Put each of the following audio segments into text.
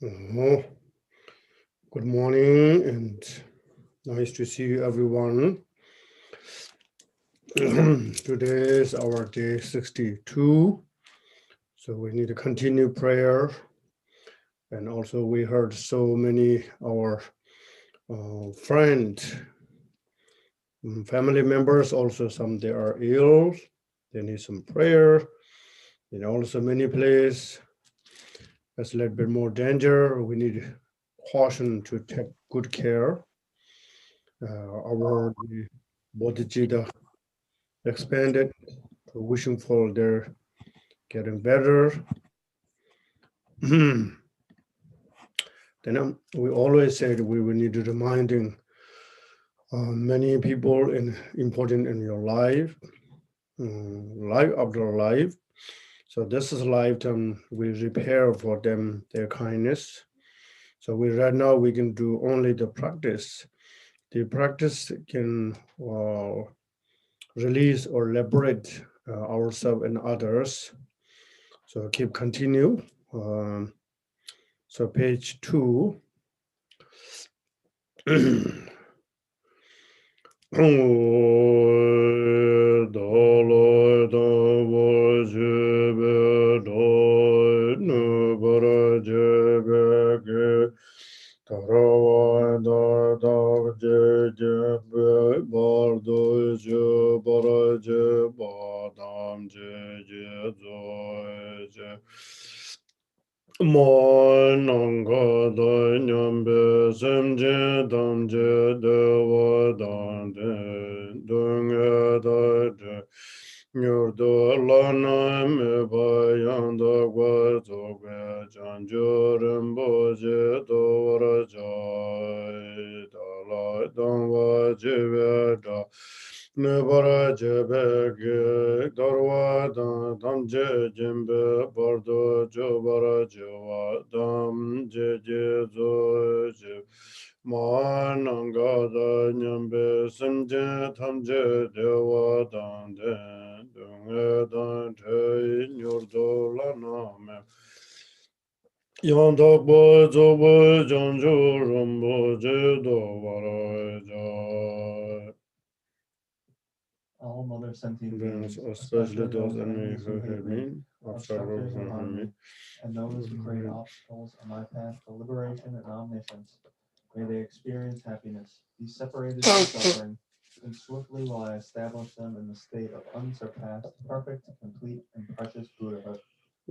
Oh, good morning and nice to see you, everyone. Today is our day 62, so we need to continue prayer. And also, we heard so many our friends, family members. Also, some they are ill. They need some prayer. And also, many places there's a little bit more danger. We need caution to take good care. Our bodhicitta expanded, wishing for their getting better. Then we always said we will need to reminding many people in important in your life, life after life. So this is lifetime we repair for them their kindness. So we right now we can do only the practice. The practice can release or liberate ourselves and others. So keep continue. So page 2. Mo nang ga da nyam be sem je dam je de wa dan de dung da de nyur do la na me ba yang da gwa zo gwa chan ju ren bo je do ra ja da la dang wa je ve da ne bara je be ge darwa da dam je jim be bar do jo bara je wa dam je je zo je ma nang ga da nyam be sim je tham je de wa dan de dung e dan te nyor do la na me yang da bo zo bo jang jo rom bo je do bara ja. All mother sentient Beings, beings, especially especially those those enemies enemies who who hate hate me, me, obstructors obstructors who who harm harm me. me, and those who create obstacles on my path to liberation and omniscience, may they experience happiness, be separated from suffering, and swiftly will I establish them in the state of unsurpassed, perfect, complete, and precious Buddhahood.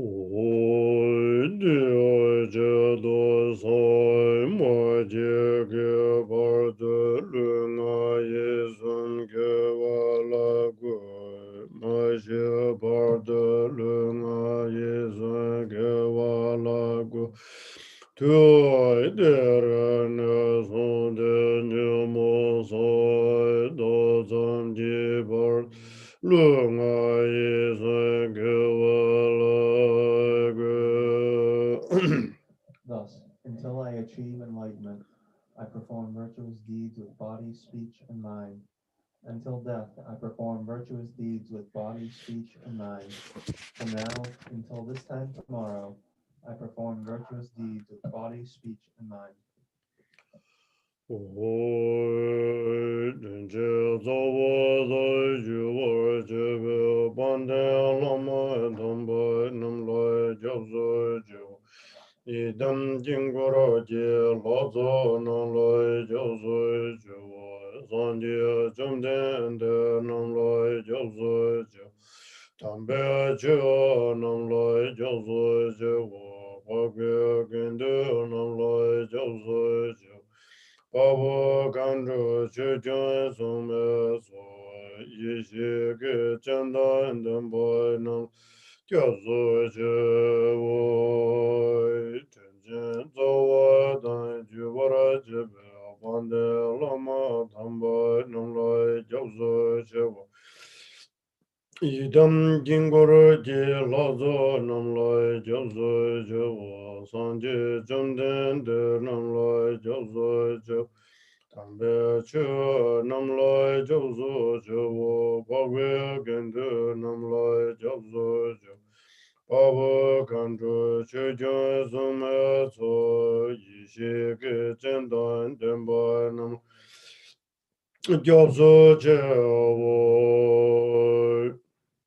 Ôi Điều chế độ soi mô chế kê bár tê lü ngā yê sun kê wā la gu mā xê bár tê lü ngā yê sun kê wā la gu tu ai tê rā nē sun tê nyē mô soi dō tsam jī bár lü ngā yê sun kê wā la gu Thus, until I achieve enlightenment, I perform virtuous deeds with body, speech, and mind. Until death, I perform virtuous deeds with body, speech, and mind. From now until this time tomorrow, I perform virtuous deeds with body, speech, and mind. Ôi Đình chế dô vô dô yu wǒ chế bè ban đê lama dhâm bè nam lai jab dô jiu yi dâm jing gu rô jì lo dô nam lai jab dô jiu san jì jum den de nam lai jab dô jiu tam bè chì nam lai jab dô jiu pa bè gen de nam lai jab dô jiu Pabo Gandro Chujon Sume So Yishi Ge Chanda Ndambo Nam Kyozo Je Wo Tenjen Zowa Dan Jubara Jebe Abande Lama Tamba Nam Lai Jobzo Je Idam jingoro je lazo nam lai jozo jo sanje jamden de nam lai jozo jo tambe chu nam lai jozo jo bagwe gende nam lai jozo jo Pāvā kāntru chūkyō sūmē tsō yīshī kē chēntān tēmbā nam gyōpsō chē wō.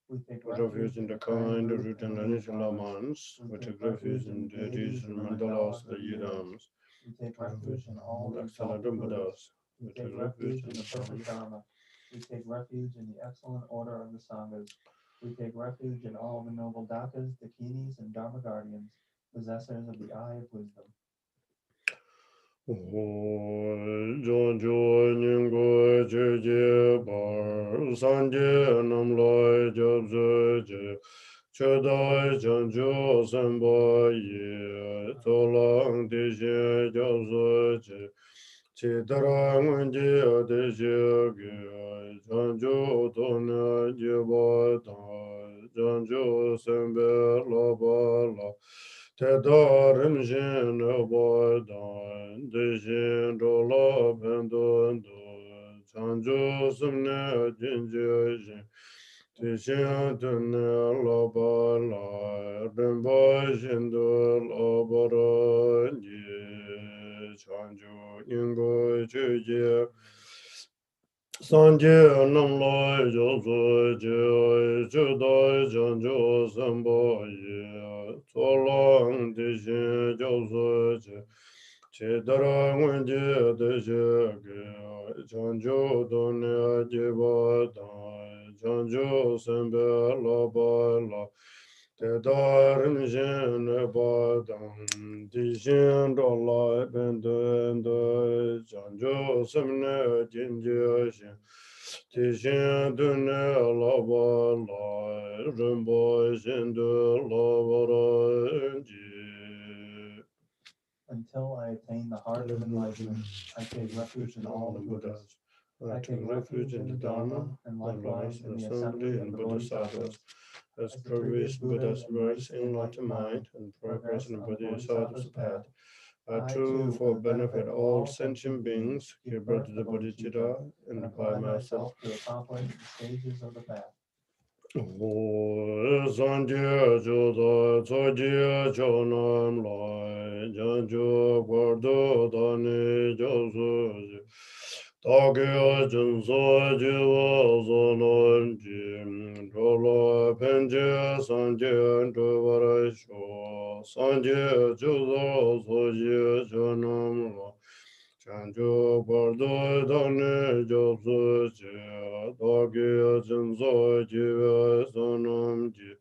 We take Refuge in the kind, root and lineage of Lamans. We take refuge in deities and mandalas, the Yidams. We take Refuge refuge in all in excellent exalted Buddhas. Buddhas. We We take take refuge refuge in in the the perfect Dharma. Dharma. We take refuge in the excellent order of the Sanghas. We take refuge in all the noble Dakas, Dakinis, and Dharma guardians, possessors of the eye of wisdom. Jonjo Ningo Jeje Bar Sanje Namloi Jobze Je Chodai Janjo Sambo Ye Tolang Deje Jobze Je Chidarang Je Deje Ge Janjo Tona Jeba Janjo Sambe Loba La Tedarim Jin Bodan, Dijin Dola Pendun, Chanju Sumne Jinjin, Tishin Tune Lobala, Rimba Jindu Lobara, Chanju Ingo Chuji. Sanje Namlai Jozo Jai Judai Janjo Sambo Ye Tolang Dijin Jozo Je Chedara Wenje Deje Ge Janjo Donya Jiba Dan Janjo Sembe Laba La Tedarim Jen Badam Dijin Dola Benden De Janjo Semne Jinje Shin Tishin Dune Laba La Rimbo Shindu Laba Ji. Until I attain the heart of enlightenment, I take refuge in all the Buddhas. I take refuge in the Dharma, and likewise in the assembly of the Bodhisattvas. As As the previous previous Buddhas Buddhas verse embraced the in enlightened enlightened mind mind, and progress progressed in the on the Bodhisattva's Bodhisattva's path, path, I I too, too, for benefit of all sentient sentient beings, give birth to the Bodhicitta, Bodhicitta and and by apply myself. myself to accomplish the stages of the path. Sanje Jodo Tsoji Chonam Lai Janjo Guardo Dani Josu Tagya Junso Jiwa Zonon Jim Jolo Penje Sanje Jovara Sho Sanje Jodo Tsoji Chonam Lai Chanjo Bardo Dane Josu Che Dagi Jinso Jive Sonam Ji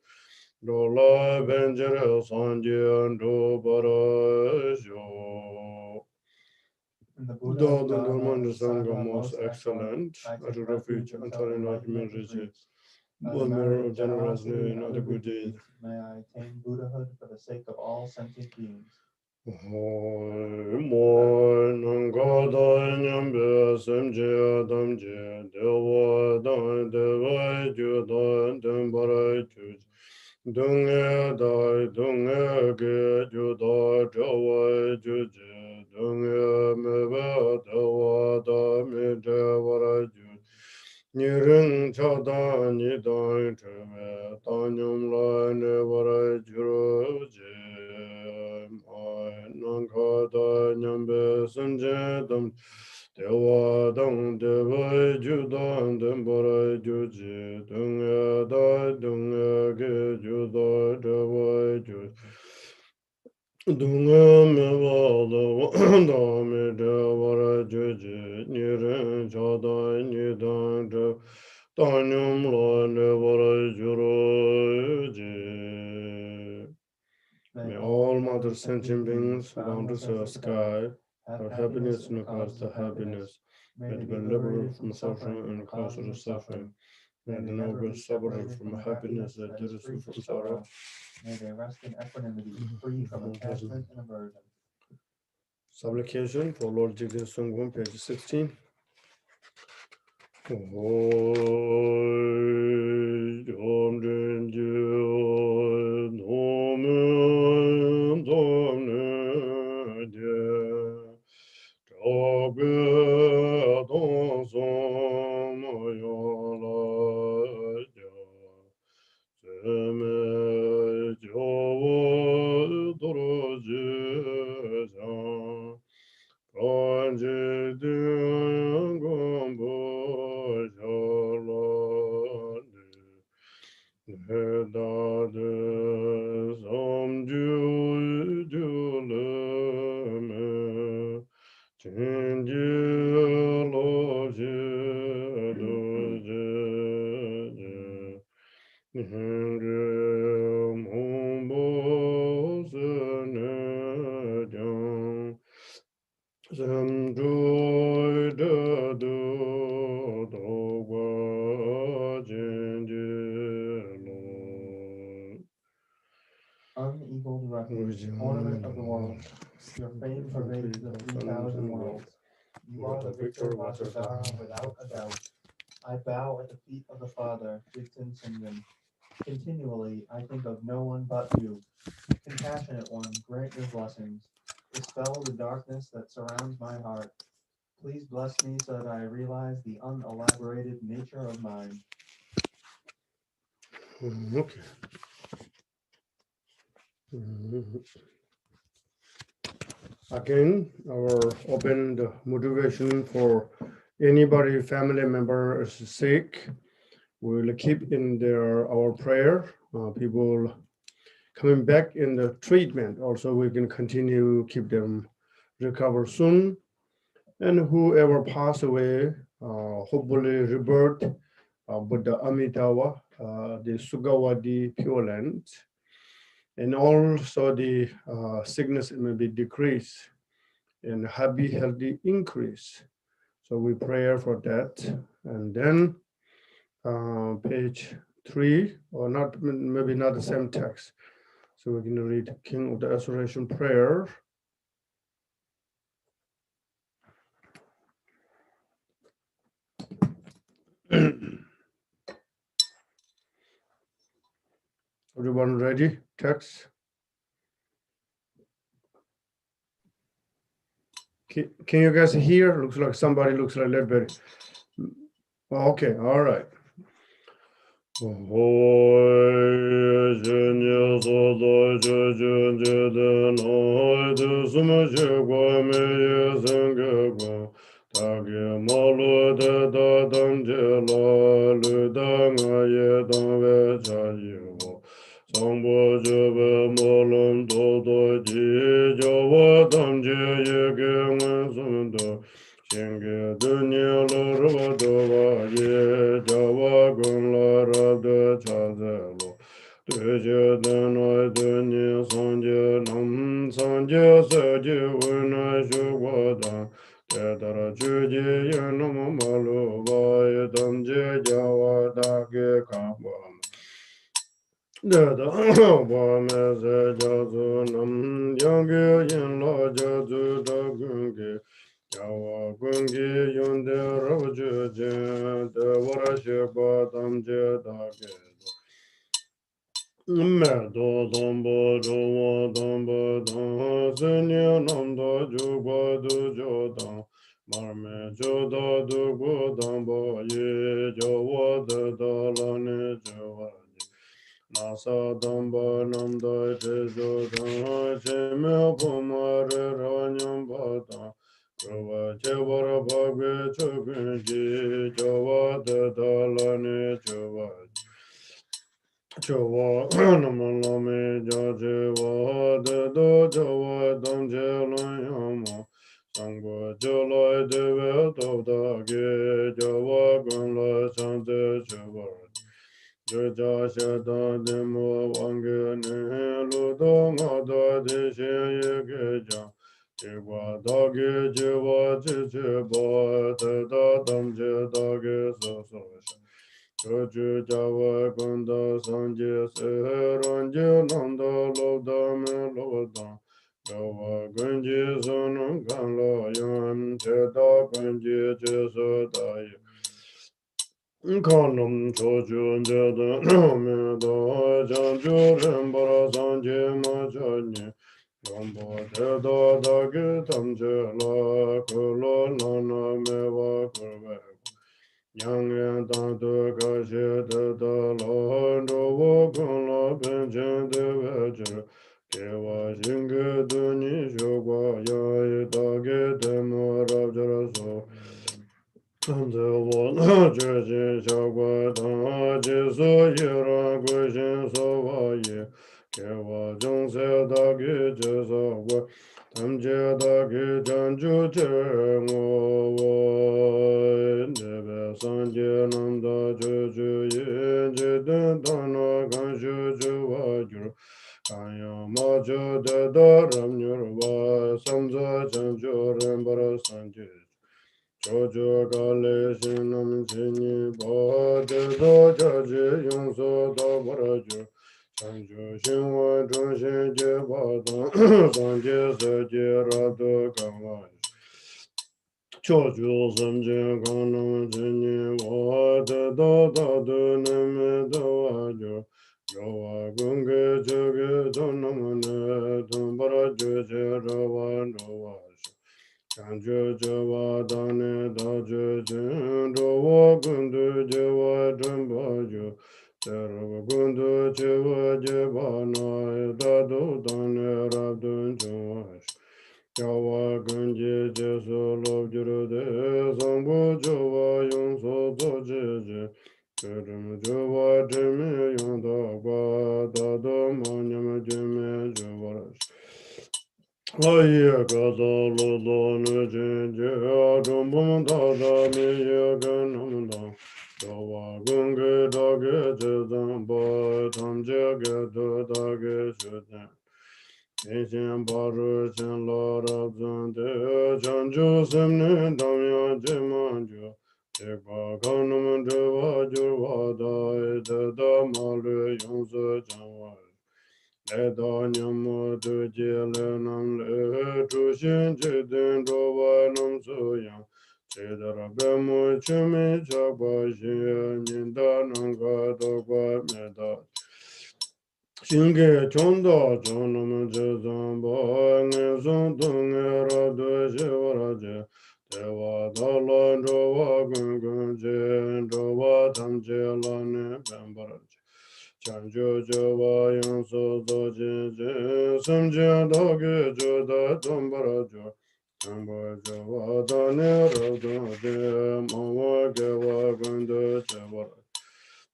Dola Benjere Sanji Ando Barajo. In the Buddha, Dada Dharma, Dharma and Sangha Sangha most most excellent, excellent, I at take a refuge refuge until until enlightenment enlightenment is reaches. reached. By the One merit mirror of of generosity generosity and and other other good good deeds. deeds, may I attain Buddhahood for the sake of all sentient beings. Moi nanga da nyambe semje damje dewa dan dewa ju dan den bara ju dunge da dunge ge ju da dewa ju je dunge me ba dewa da me dewa ju Nirin chada ni dan cheme tanyum la ne bara ju je mai nanga da nyambe sunje dam dewa dang dewa ju dan den bara ju je dunga da dunga ge ju da dewa ju Dunga me wa da me dewa ra ju je nirin chada ni dan de tanyum la ne bara ju ro je May all mother sentient beings, boundless as the sky, have happiness and the cause to happiness. May they be liberated from suffering and the cause of the suffering. May they never be separated from happiness that is free from sorrow. May they rest in equanimity, free from attachment and aversion. Supplication for Lord Jigden Sungwon, page 16. Sam joy da do do gua jin lo. Unequaled refuge, ornament of the world, your fame pervades the 3,000 worlds. You are the victor Vajradhara without a doubt. I bow at the feet of the Father, Jigten Sungam. Continually, I think of no one but you. Compassionate one, grant your blessings. Dispel the darkness that surrounds my heart. Please bless me so that I realize the unelaborated nature of mine. Okay. Again, our open the motivation for anybody family member is sick. We'll keep in their our prayer. People coming back in the treatment. Also, we can continue keep them recover soon. And whoever pass away, hopefully rebirth. Buddha Amitabha, the Sugawadi Pure Land, and also the sickness may be decreased and happy, healthy increase. So we pray for that. And then page 3, or not, maybe not the same text. So we're going to read King of the Restoration Prayer. Everyone ready? Text. Can you guys hear? Looks like somebody looks like a little bit. Okay, all right. Sangpo jebe molum do do ji jawa dam je ye ge ngan sum do shenge dunya lo ro do wa ye jawa gun la ra de cha ze lo de je de no de ni sang je nam sang je se je wen na shu wa da de da ra ju je ye no ma lo ba ye dam je jawa da ge ka ba Dada wa me se ja zu nam yang ge yin la ja zu da gun ge ja wa gun ge yun de ro ju je de wa ra she ba dam je da ge me do dom bo do wa dom bo da se ni nam da ju gua du jo da mar me jo da du gu dam bo ye jo wa de da la ne jo wa Nasa damba namda jesu dhamma cheme pumare ranyam bhata Krava chevara bhagwe chukunji Java dadalane java Java namalame jajeva Dada java damje lanyama Sangwa jalai deve tavdage Java gunla chante java Joja shada demo wange ne lu do nga da de she ye ge ja. Jigwa da ge jiwa ji ji ba de da dam je da ge so so sha. Joju jawa gunda san je se ran je nam da lo da me lo da. Jawa gunji sonu gan lo yan je da gunji je so da ye. Kanam chochun jada me da janju rembara sanje ma chanye Rambo jada da ge tam je la kulo nana me wa kurve Yang yan tan tu ka she te ta la ndo wo kun la pen chen de ve che Ke wa shinge du ni shu kwa ya yi ta ge te mo rab jara so 看着我那决心小怪当解锁一让归心所话也，给我种下大给介绍过，他们家大给讲究这我那边上街能到这就眼睛等到那看修就话就。Kanya Majo de Doram Yurva Samza Janjo Rembara Sanjit Jojo Gale Shinam Chini Ba de Do Jaji Yongso Da Baraju Sanjo Shinwa Jonshin Je Badan Sanje Seji Rado Kama Chojo Samje Ganam Chini Ba de Do Da De Neme Do Ajo Yowa Gunge Joge Donamane Dumbara Joje Rawa Nowa Kanjo Jawa Dane Dajo Jin Rawa Gundu Jawa Dumbajo Terava Gundu Jawa Jabana Dado Dane Rabdun Jawash Jawa Gunje Jesu Love Jurude Zambu Jawa Yonso Dojeje Kerim Jawa Demi Yonda Gwa Dado Manyam Jeme Jawarash Aya Gaza Lolo Nujinje Adumbum Dada Miya Ganamda Jawa Gunge Dage Jezan Ba Tamje Gedo Dage Shudan Nishin Baru Chin Lara Zante Chanju Simni Damya Jimanju Jekpa Kanam Dewa Jurva Dai Dada Malu Yonsu Chanwa Leda Nyamu Tuji Lenam Le Tushin Chidin Dowa Nam Suyang Chidara Bemu Chimi Chakwa Shi Ninda Nanga Dokwa Meda Shinge Chondo Chonam Chizamba Nizon Tunga Rabdu Shivaraja Dewa Dala Dowa Gungun Jin Dowa Tamche Lani Bambaraja Chanjo Jawa Yonso Dojin Jin Samjin Dogi Joda Tumbaraja Tamba Jawa Dani Rabdu Jin Mawa Gewa Gundu Chivaraja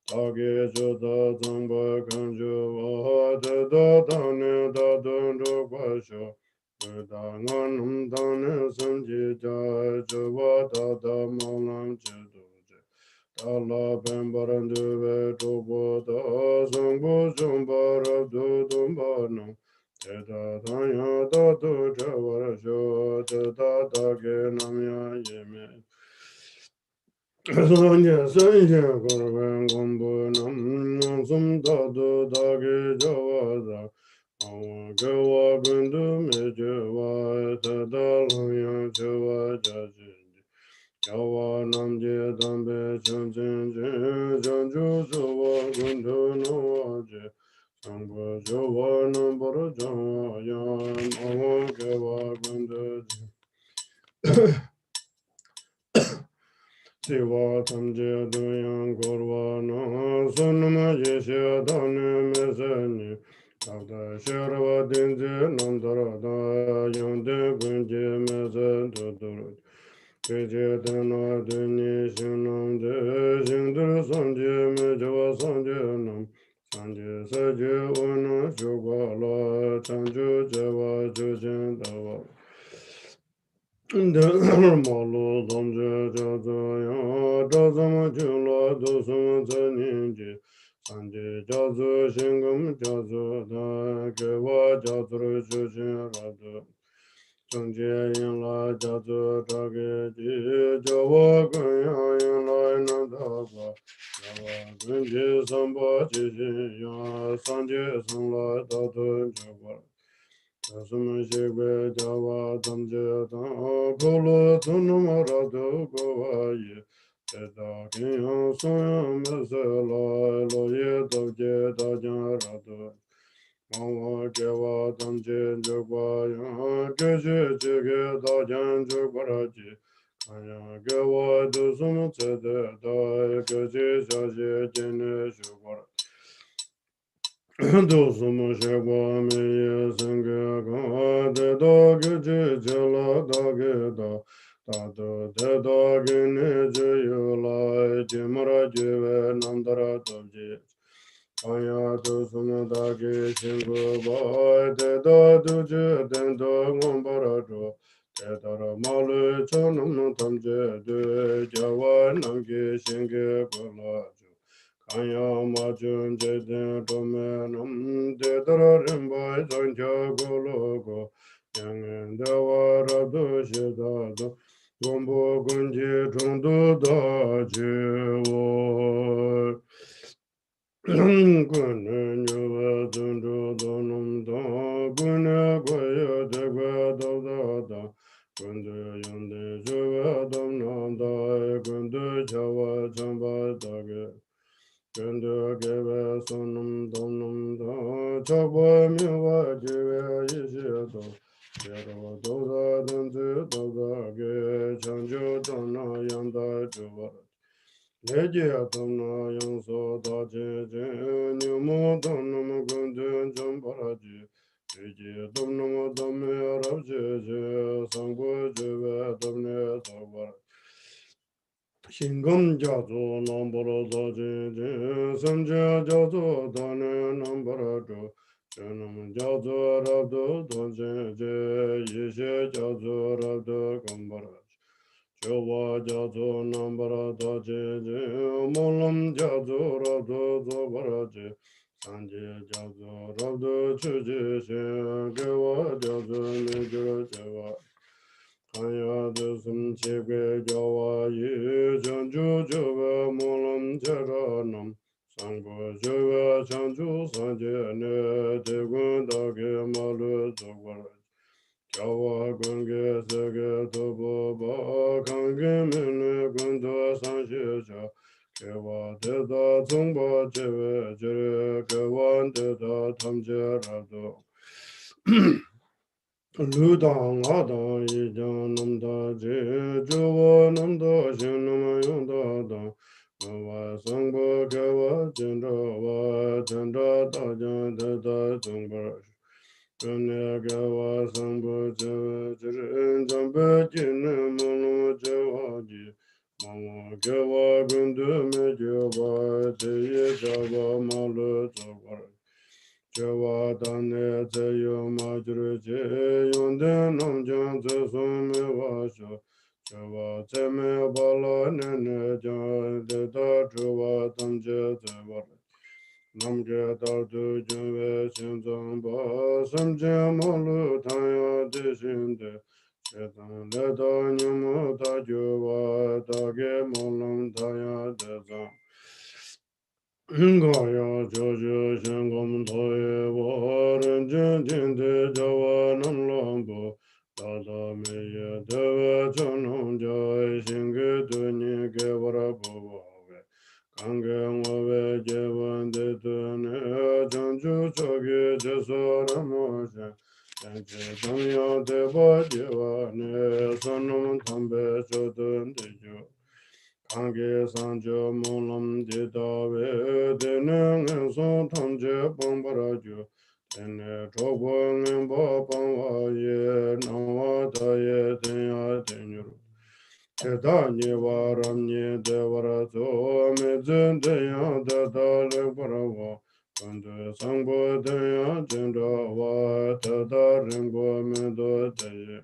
Dagi Joda Tamba Kanju Vahada Dani Dadun Dukvasho Danganum Dani Sanji Jai Jawa Dada Malam Chiduje Dala Bembarandu Vetubo Da Zangbu Jumbara Dudumbanam Teda Danya Dadu Javarasho Teda Dagi Namya Yeme Sanje Sanje Korven Gombu Nam Sum Dadu Dagi Jawada Awa Gawa Gundu Mejewa Teda Lanya Jawa Jajindi Jawa Namje Dambe Chanjin Janju Jawa Gundu Nawaje Sangwa Jawa Nambara Jawa Yan Awa Gawa Gundu Siva Tamje Duyang Korva Na Sunma Yesha Dane Mesani Tata Sharva Dinje Nandara Da Yande Gunje Mesen Tudur Keje Dana Duni Shinam De Shindur Sanje Mejava Sanje Nam Sanje Saje Wana Shugala Chanju Java Jujin Dava Malu Damje Jaja Ya Dazama Jula Dosama Zaninji Sanje Jazu Shingam Jazu Da Kewa Jazru Shushin Radu Sanje Yinla Jazu Dage Ji Jawa Ganya Yinla Nandaba Jawa Gunji Samba Jishin Ya Sanje Sanla Dadu Jawa Asumashigwe Jawa Tamje Kulu Tunumara Govaye Teta Kinyo Soyam Mesela Loye Tavje Dajan Rado Mawa Kewa Tamje Jogwa Ya Keshi Chige Dajan Jogbaraji Kanya Kewa Dusum Tsede Dai Keshi Shashi Jene Shogwara Dosumu Shegwa Miye Senge Ka De Dogi Ji Jela Dogi Da Tado De Dogi Ni Ji Yulai Jimara Jive Namdara Tobji Kanya Dosumu Dagi Shingu Bai De Do Ji Den Do Ngombara Jo Te Dara Malu Chanam Tamje De Jawa Namgi Shingi Kula Kanya Majun Jeden Domenum Dedra Rimbai Zancha Gologo Yang Dawara Dushidado Gombo Gunji Tundu Daji Gune Nyuva Dundu Donum Da Gune Goya Degwa Dada Gundu Yunde Juva Dom Nanda Gundu Java Jamba Dage Gundu Gebe Sonum Donum Da Chakwa Miwa Jive Yishido Yero Doda Dundu Doda Ge Chanju Dona Yanda Juva Leji atamna yangso da je je nyumu damnam gundu jambaraji Leji atamna dame arab je je sangbo jeve damne sabar Shingam jazo nambara da je je samje jazo dane nambara jo Janam jazo arab da je je yeshe jazo arab da gambara Java Jazo Nambara Daje Molam Jazo Rado Zobaraje Sanje Jazo Rado Chuje Gewa Jazo Nejura Java Kanya Desum Chebe Java Ye Janju Java Molam Jaranam Sangwa Java Chanju Sanje Ne Degun Dage Malu Zobaraje Jawa Gunga Saga Tobo Ba Kange Mene Gunda Sanshija Kewa Deda Zungba Jeve Jere Kewan Deda Tamje Rado Ludang Adang Yijan Namda Je Juwa Namda Shinama Yonda Da Mawa Sangba Kewa Jindra Wa Jindra Dajan Deda Zungba Gawa Sambo Jirin Zambe Jin Mono Jawaji Mama Gawa Gundu Mejoba Jaya Java Malu Zawar Jawa Dane Zayo Majru Je Yonde Namjan Zesome Vasho Jawa Zeme Bala Nene Jan Deda Jawa Tamje Zawar Namje Dardu Junwe Shinzang Ba Samje Malu Tanya Dishinde Chetan Leda Nyumu Tajuwa Dage Molam Tanya Dezang Ngaya Jojo Shengom Toye Waran Jin Jinde Jawa Nam Lambo Dada Meye Dewa Chanong Jai Shingi Duni Gewara Bobo Kange Ngove Jewan De Dune Chanchu Chogi Jesora Moshe Chanche Tamya Deba Jewa Ne Sonam Tambe Chodun Dejo Kange Sanjo Molam Didawe Dene Son Tamje Bambarajo Dene Chobo Ngimba Pangwa Ye Nawa Daye Denya Denyuru Teta Nivaram Ni Devara Zo Medzin Denya Dada Lekbarawa Kundu Sangbo Denya Jindawa Teta Ringo Mendo Deye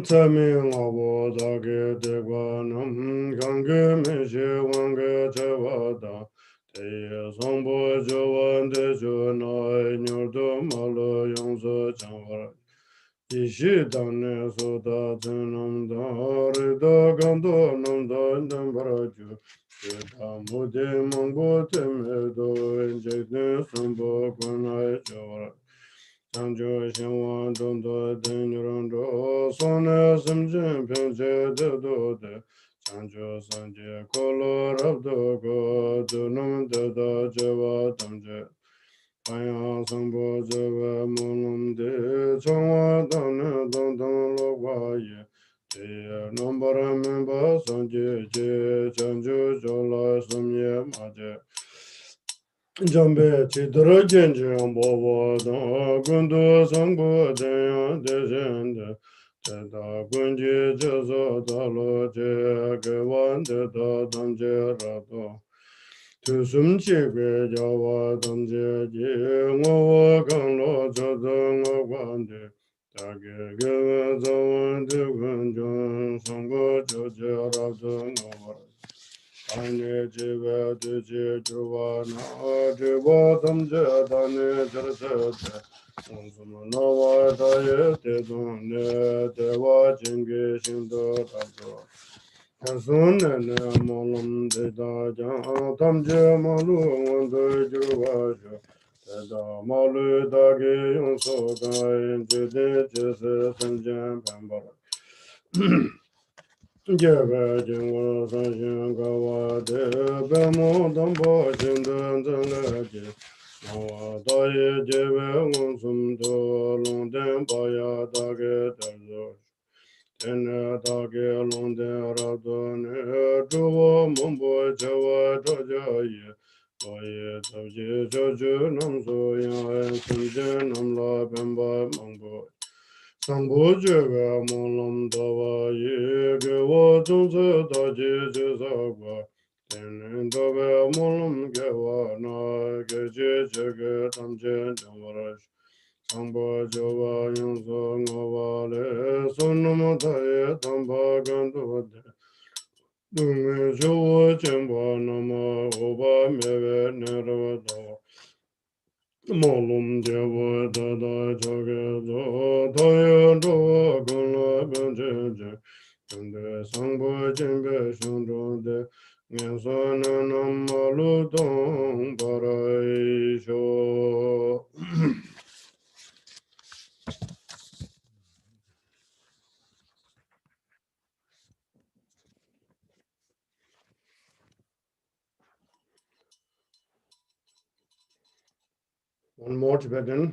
Tami ngabo dage degwa nam gange meje wange chewada teye songbo jowan de jo nai nyordo malo yongso changwara ishi dane soda zenam da hare da gando nam da nambara jo Teta mude mangbo teme do enje de sombo kunai chawara Sanjo Shenwan Dondo Denyondo Sone Simjin Pinche De Dode Sanjo Sanje Kolo Rabdo Go Dunum Deda Jeva Tamje Paya Sambo Jeva Munum De Chongwa Dane Dondon Lokwa Ye Te Nombara Memba Sanje Je Chanjo Jola Samye Maje Jambe chidra jenjang bobo da gundu sangbo deyan dejende Teta gunji jezo dalo je gewan deda damje rato Tusum chigwe jawa damje ji ngowa kanglo jodo ngogwande Tage gewe zawan de gunjong sangbo joje rato ngowar Ane jiva duji juva na jiva tamja dane jarsate. Onsuma nawa daye te dunne deva jingi shindo rajo. Sunne ne molam de da jan tamje malu wande juva jo. Teda malu dagi yonso gain jide jese sanjan pambara. Jebe jingwa sanjin gawa de bemo dambo jindan zanglaje. Nawa daye jebe ngonsum do longden baya dage terzo. Tene dage longden radone juwa mumbo jawa dojaye. Baye tabje joju namso yang sanjin namla bemba mangbo. Sangpo jebe molam dawa ye ge wa zhongze da je je sa kwa. Tenen dawe molam ge wa na ge je je ge tam je jang wa ra shi. Sangpo jo wa yung so nga wa le son nama ta ye tam pa gan do de. Dung me jo wa chen pa nama o pa me we ne ra wa da. Molum dewa da da joge do da ya do gun la ben je je de sang bo jin be shun do de ngen so na nam ma lu dong ba ra i sho. One more Tibetan.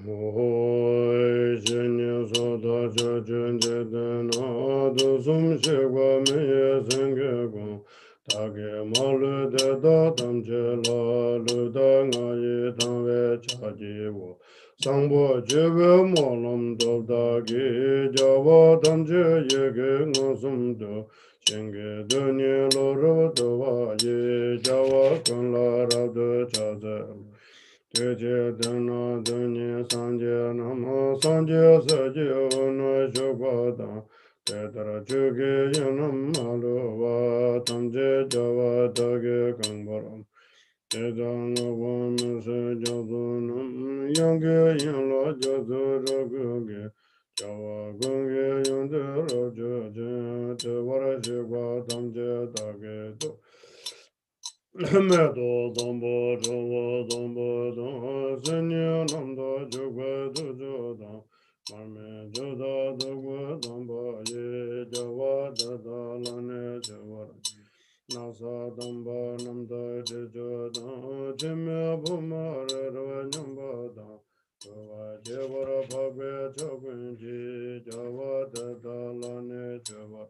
Oi, jenya so da ja jen je de na do sum she gua me ye sen ge gu. Ta ge ma lu de da tam je la lu da nga ye tang we cha ji wo. Sang bo je we mo lam do da ge ja wa tam je ye ge nga sum do. Shen ge de nye lo ro do wa ye ja wa kun la ra de cha ze. Teje dana dunye sanje nama sanje saje ona shobada. Tedara chuge yanam maluva tamje java dage kambaram. Tedana vama se jadunam yange yanla jadura guge. Java gunge yandera jaje te vara shikwa tamje dage do. Medo dombo jovo dombo don senye namdo jogwa dojo don marme joda dogwa dombo ye jawa dada lane jawa nasa dombo namdo jojo don jime bumare rwa nyamba don jawa jevara pagwe chokunji jawa dada lane jawa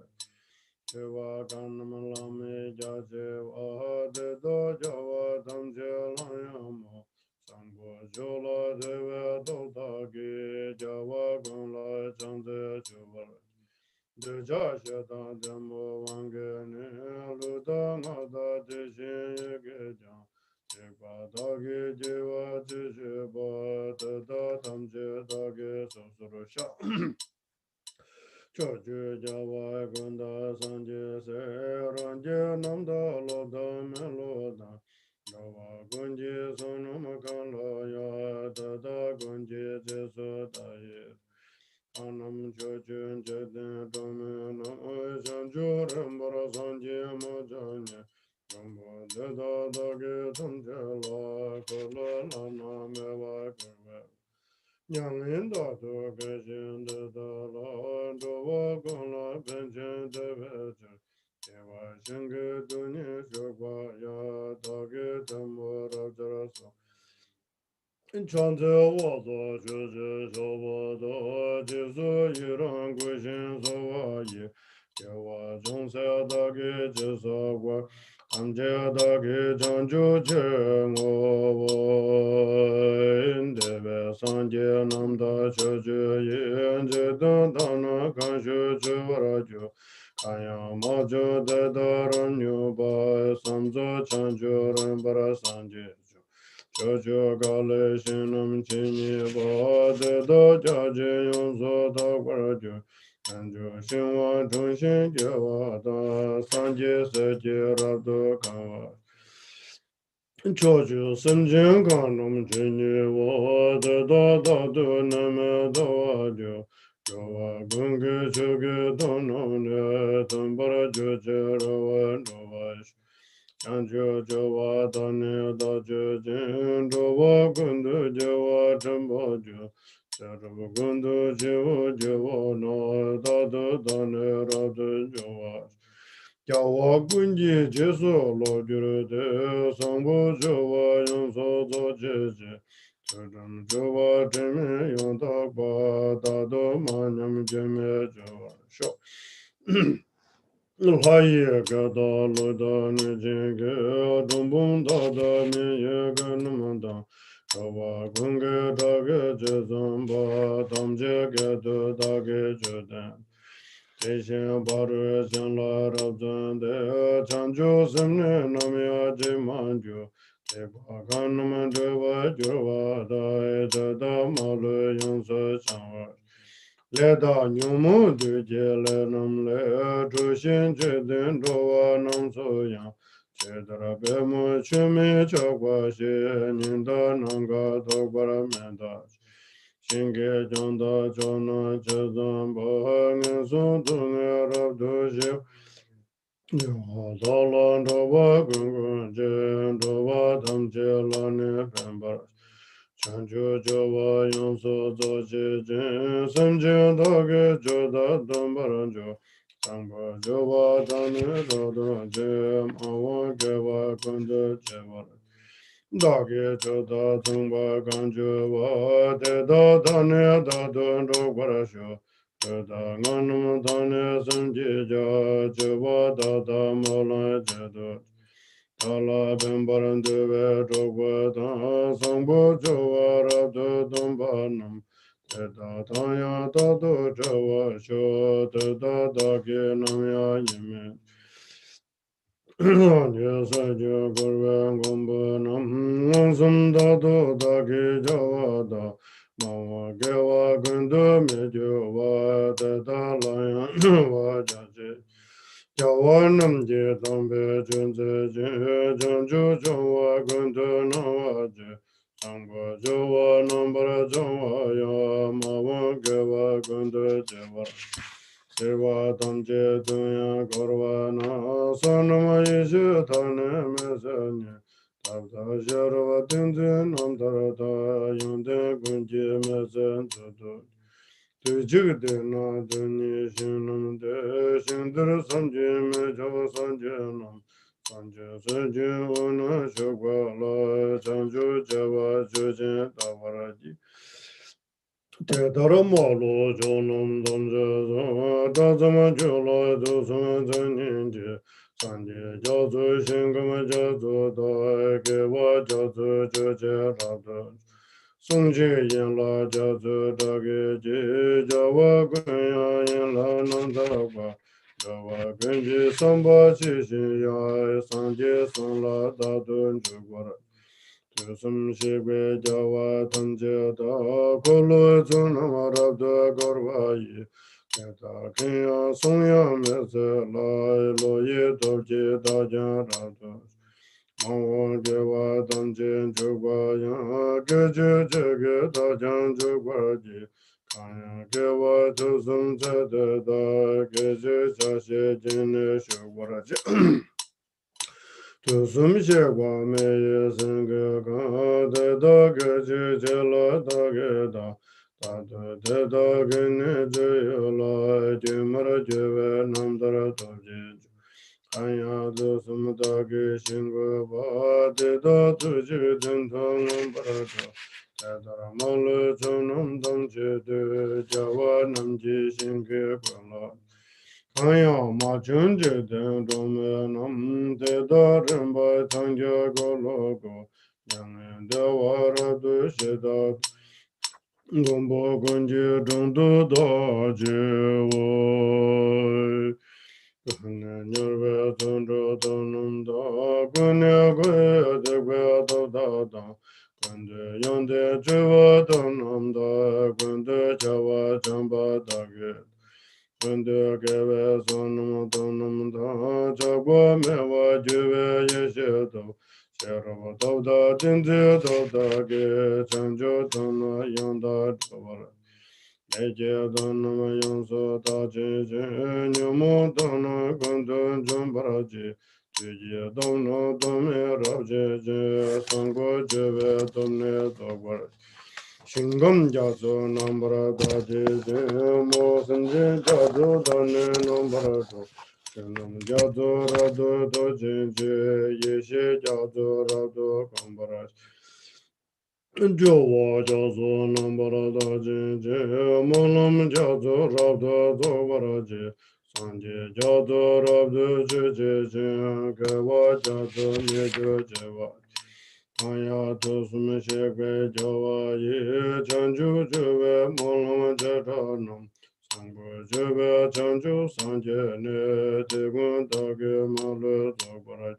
Shiva Kanam Lame Jajewa De Do Java Tamje Layamo Sangbo Jola Deve Dotagi Java Gunla Chande Chuvar De Jashata Demo Wangene Luda Mada Tishin Yegejan Shiva Dagi Jiva Tishiba Tada Tamje Dagi Sosurusha Chochu Java Gunda Sanje Se Ranje Namda Loda Meloda Java Gunji Sonam Kala Ya Dada Gunji Jesu Daye Anam Chochu Jeden Dome No Sanju Rambara Sanje Mojanya Rambo Dada Dagi Tamjala Kala Lana Mewa Kurva Yang Lin Da Tu Ge Jin De Da La Do Wa Gong La Ben Jen De Ve Chen Ye Wa Shen Ge Du Ni Shu Gua Ya Da Ge Tem Wo Ra Jra So Chan Tse Wa Zo Shu Zhe Sho Wa Do Ji Su Yi Rang Gu Shin So Wa Yi Ye Wa Zhong Se Da Ge Ji So Gua Am Je Da Ge Chang Ju Che Ngo Wo In De Ve San Je Nam Da Che Ju Yin Je Dan Da Na Kan Shu Chu Wa Ra Ju Kan Ya Ma Ju De Da Ran Yu Ba Sam Zo Chan Ju Ran Ba Ra San Je Ju Jojo Gale Shinam Chini Ba De Da Ja Je Yon So Da Wa Ra Ju 安住心王中心觉瓦达，三界世界拉多卡瓦。超出生前看龙之女，我的大大的那么多就，就我公给这个东南的，东巴拉就这了我了我，想就就我当年到这间，着我公的就我真不就，这着我公的就我那大的当年老的就我。叫我滚去接受老觉得上不着我用手做姐姐，这种着我真没用到过，大多嘛你们见面就笑。还一个大路的那几个中风大的你也个那么大，叫我滚个大个这种吧，当这个都大个觉得。这些巴着将来的真的长久生年那么样这么久，这把看那么这我就我的这的马路用手上玩，来到牛门对接来那么来出现这点着我能这样，这的了别么全没交关系，您的那个都过来面的。新给江大桥那这咱把俺送东俺绕都行，我到了这我滚滚见，这我他们接了你分吧，全球叫我用手做起劲，神经大概就到东巴人就，上坡就我当你绕都见，马我给我滚的接我。大概就到东巴感觉我得到当年大顿着过来说，知道俺那么当年身体家，就我到大毛来这都，他那边把人对外着过当，上不就我了这东巴能，得到当阳大都着我说，得到大概能呀一面。je sa je gurve gombo nam sum da do da ge ja wa da ma wa ge wa gun do me jo wa da da la ya wa ja je ja wa nam je dam be jun je je jun ju jo wa gun do na wa je sang bo jo wa nam ba jo wa ya ma wa ge wa gun do je wa Seva tamche tuya korva na sanama yeshu tane mesanya Tabta sharva tintin antarata yonte kunji mesen tutu Tujigde na duni shinam de shindir samji me java sanje nam Sanje sanje wana shukwa la chanchu java chujin tavaraji te dharma lo jonam damja zama dazama chola dosama zanyenje sanje jazu shingama jazu da kewa jazu choche rabda sungje yin la jazu dage je jawa gunya yin la nandakwa jawa gunji samba chi shin ya sanje son la dadun chugwara Tusum shigwe jawa tamje da kolo zunama rabda gorwayi Keta kenya sunya mese lai loye dobje da jan rabda Mawa gewa tamje chugwa ya geje jege da jan chugwa ji Kanya gewa tusum chede da geje chashe jine shugwa tu sum she kwa me ye sen ge ka de da ge je je la da ge da ta de da ge ne je yo la je mar je ve nam da ra to je kan ya de sum da ge shin ge ba de da tu je den ta nam ba ra to ta da ra ma le cho nam dam je de ja wa nam ji shin ge kwa la Kaya ma chun je den do me nam te da rinpa tang je go lo go yang en de wa ra du she da gombo gun je dong du da je wo ne nyer ve zon do do nam da gun ne gue de gue do da da gun de yang de je wa do nam da gun de ja wa jang ba da ge Sundu Gebe Sonam Donam Da Jagwa Mewa Juve Yeshedo Sherava Doda Dinzi Doda Ge Chanjo Dona Yonda Dwara Meje Dona Yonso Da Jin Nyomo Dona Gondon Jombaraji Juji Dona Dome Raje Sango Juve Domne Dwara Shingam Jaso Nambara Daji Mo Sanji Jaso Dane Nambara Do Shinam Jaso Rado Dojinji Yeshe Jaso Rado Kambara Jowa Jaso Nambara Daji Molam Jaso Rado Dovaraji Sanji Jaso Rado Jiji Gawa Jaso Nejo Jeva Aya to sume shekwe jawa ye chanju juwe molama jatanam sangpo juwe chanju sanje ne tegun take malu zogbaraj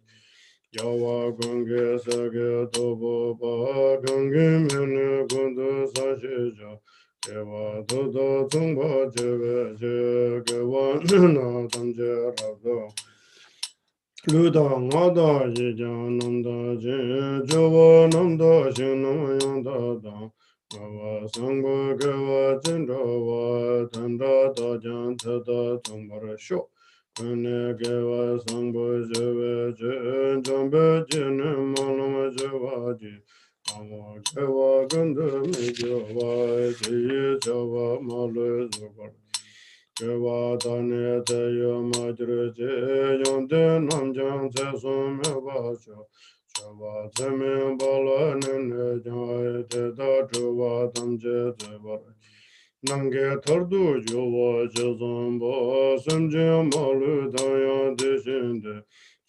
jawa gunge sake tobo pa gunge mene gundu sashi ja kewa dodo tsungpa juwe je kewa na tamje rabdo Luda ngada ye jan namda je jowa namda shin nam yanda da gawa sangwa gawa jindra wa tanda da jan tada tumbara sho kune gawa sangwa jewe je jambe jine malama jewa ji Amo gawa ganda me jowa je jawa malu zubar Kewa tane te yo majre je yonde namjang se sum me bacho. Chewa te me bala nene jai te da chewa tam je te bar. Namge tardu yuwa je zamba sem je malu daya de shinde.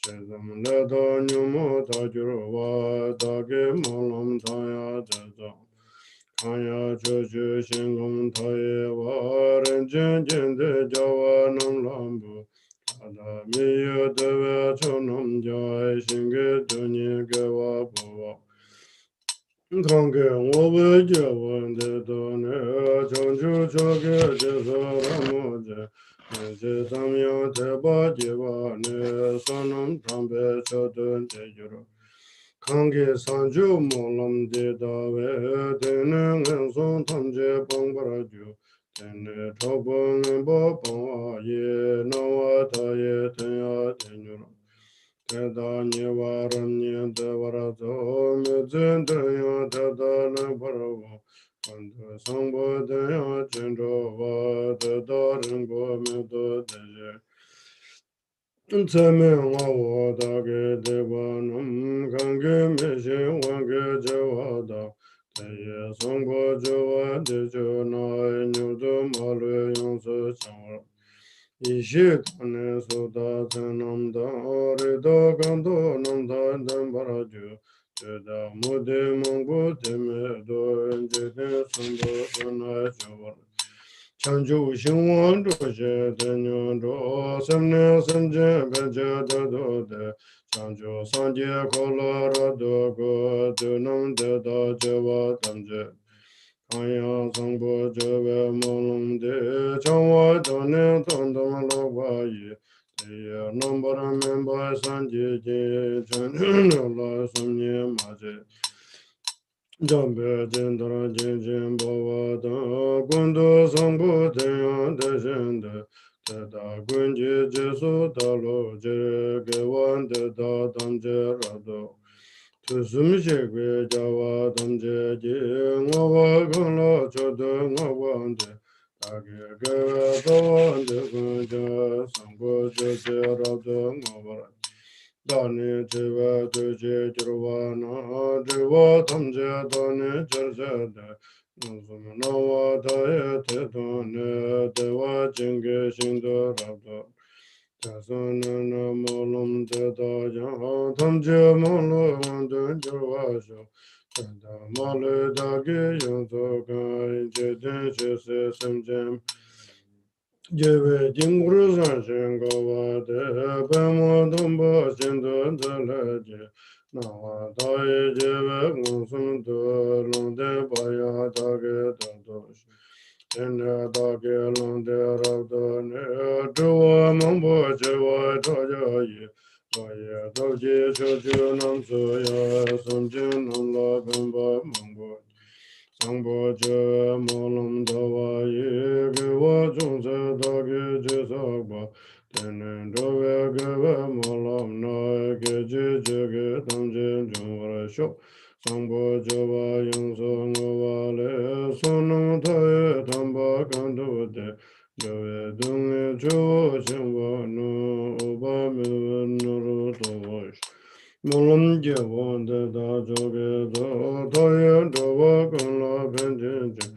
Shezam le da nyumo ta jirwa da ge malam daya te zang. Kanya chochu shingong taye wa ren jen jen de jawa nam lambu. Kada miyo dewe chonam jai shingi dunyi gewa buwa. Kange wobe jawa de done chonchu choge je saramu je. Je samya te ba jiwa ne sanam trambe chodun te juro. Kange sanju molam de dawe tene ngen son tamje pangbara ju tene chobo ngenpo pangwa ye nawa ta ye tenya tenyuro teda nye waram nye de warazo me zen tenya teda le parawo kanda sangbo tenya chenro wa teda rinpo me do deje Tseme wawo dage dewa nam kange meshe wange jewa da Teye songpo jewa dejo na nyudu malu yonsu chanwa Ishi tane suda tsenam da rida kanto nam da dambara ju Jeda mudi mungu teme do jete sumbu sunai chawar Chanju xingwan zhu xie tenyon zhu semne semje benje de do de Chanju sanje kola ra do go de nam de da je wa tamje Kanya sangpo je we molum de changwa jane tandam la wa yi Teye nambara memba sanje je chanju la samye ma je Jambe jendra jenjen bawa da gundo sambo tenyan de jende Teda gunji jesu talo je gewan de da damje rado Tusum shekwe jawa damje je ngawa gana chodo ngawa de Tage gewe dawa de gunja sambo je rado ngawa Dani jiva duji jirvana jiva tamje dani jirjade Nuzum nawa daye te dani deva jingi shindu rabdo Tasana na molum te da jaha tamje malu wandu jirvasho Tanda malu dagi yonso kai jidin shisi simjim Jeve jingru san shenga wa de pemo domba shindu dalaje na wa daye jeve ngusum do londe baya dage dadosh tenne dage londe rabdo ne Tuwa Mambo Chewa Toya Ye Vaya Doji Chochu Nam Suya Samchen Nam La Gamba Mambo Sangpo Che Molam Dawa Ye Gewa Chungse Dagi Jisakpa Tenen Dowe Gewe Molam Na Geji Jege Tamchen Chungvara Shok Sangpo Chewa Yungso Ngwa Le Sonam Taye Tamba Kanto De Dewe Dungi Chu Shingwa No Upa Mewe Nuru Towash Mulam Jewa De Da Choge Do Toye Dowa Kongla Penchen Che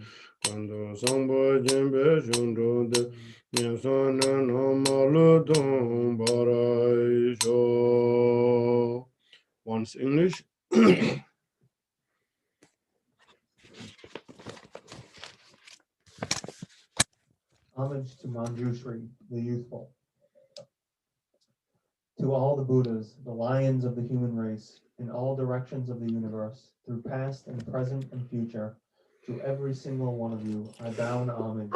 Kando Sangpo Jembe Shungdo De Nyesane No Malu Tong Barai Sho. Once English. Homage to Manjushri, the youthful. To all the Buddhas, the lions of the human race, in all directions of the universe, through past and present and future, to every single one of you, I bow in homage.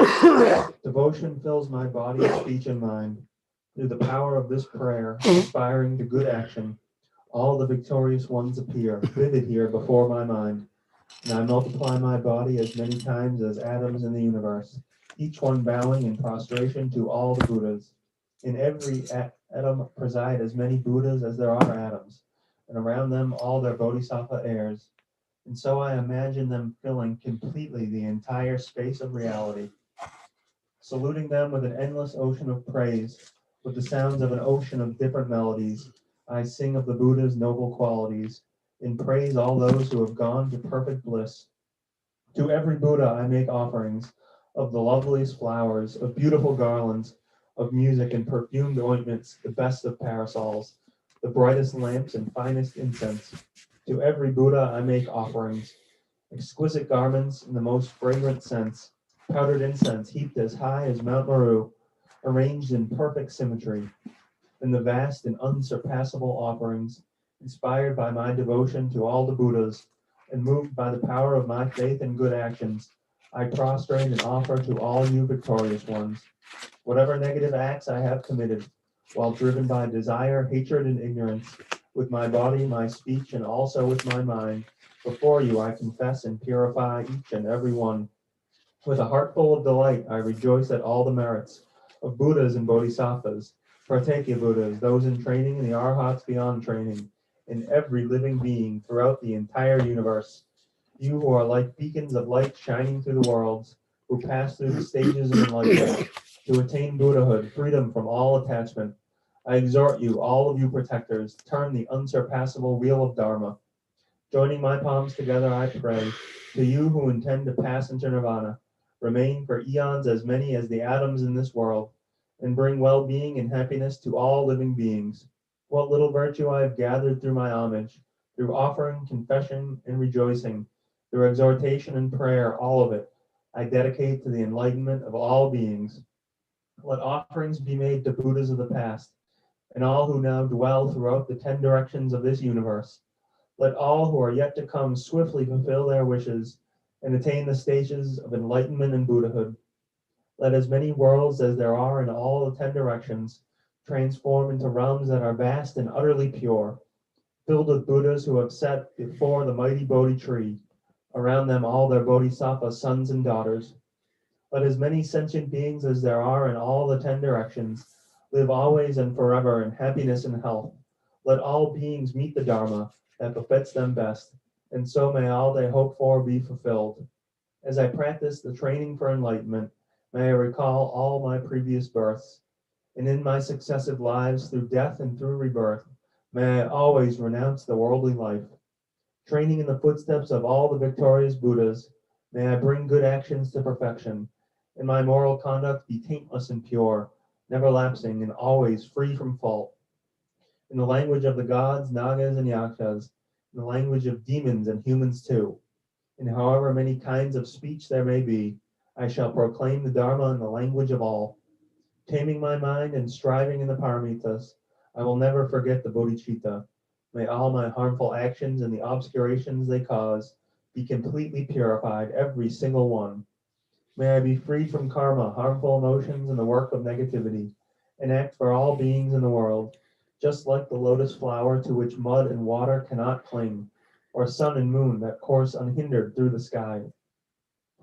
Devotion fills my body, speech, and mind. Through the power of this prayer, inspiring to good action, all the victorious ones appear, vivid here before my mind. And I multiply my body as many times as atoms in the universe, each one bowing in prostration to all the Buddhas. In every atom preside as many Buddhas as there are atoms, and around them all their bodhisattva heirs. And so I imagine them filling completely the entire space of reality, saluting them with an endless ocean of praise, with the sounds of an ocean of different melodies. I sing of the Buddha's noble qualities, and praise all those who have gone to perfect bliss. To every Buddha I make offerings of the loveliest flowers, of beautiful garlands, of music and perfumed ointments, the best of parasols, the brightest lamps and finest incense. To every Buddha I make offerings, exquisite garments in the most fragrant scents, powdered incense heaped as high as Mount Meru, arranged in perfect symmetry, and the vast and unsurpassable offerings, inspired by my devotion to all the Buddhas, and moved by the power of my faith and good actions, I prostrate and offer to all you victorious ones. Whatever negative acts I have committed, while driven by desire, hatred, and ignorance, with my body, my speech, and also with my mind, before you I confess and purify each and every one. With a heart full of delight, I rejoice at all the merits of Buddhas and Bodhisattvas, Pratyeka Buddhas, those in training, and the Arhats beyond training, in every living being throughout the entire universe. You who are like beacons of light shining through the worlds, who pass through the stages of enlightenment to attain Buddhahood, freedom from all attachment. I exhort you, all of you protectors, turn the unsurpassable wheel of Dharma. Joining my palms together, I pray to you who intend to pass into nirvana, remain for eons as many as the atoms in this world, and bring well-being and happiness to all living beings. What little virtue I have gathered through my homage, through offering, confession, and rejoicing, through exhortation and prayer, all of it, I dedicate to the enlightenment of all beings. Let offerings be made to Buddhas of the past, and all who now dwell throughout the 10 directions of this universe. Let all who are yet to come swiftly fulfill their wishes and attain the stages of enlightenment and Buddhahood. Let as many worlds as there are in all the 10 directions transform into realms that are vast and utterly pure, filled with Buddhas who have sat before the mighty Bodhi tree, around them all their Bodhisattva sons and daughters. Let as many sentient beings as there are in all the 10 directions live always and forever in happiness and health. Let all beings meet the Dharma that befits them best, and so may all they hope for be fulfilled. As I practice the training for enlightenment, may I recall all my previous births, and in my successive lives, through death and through rebirth, may I always renounce the worldly life. Training in the footsteps of all the victorious Buddhas, may I bring good actions to perfection, and my moral conduct be taintless and pure, never lapsing and always free from fault. In the language of the gods, nagas, and yakshas, in the language of demons and humans too, in however many kinds of speech there may be, I shall proclaim the Dharma in the language of all. Taming my mind and striving in the paramitas, I will never forget the bodhicitta. May all my harmful actions and the obscurations they cause be completely purified, every single one. May I be freed from karma, harmful emotions, and the work of negativity. and act for all beings in the world, just like the lotus flower to which mud and water cannot cling, or sun and moon that course unhindered through the sky.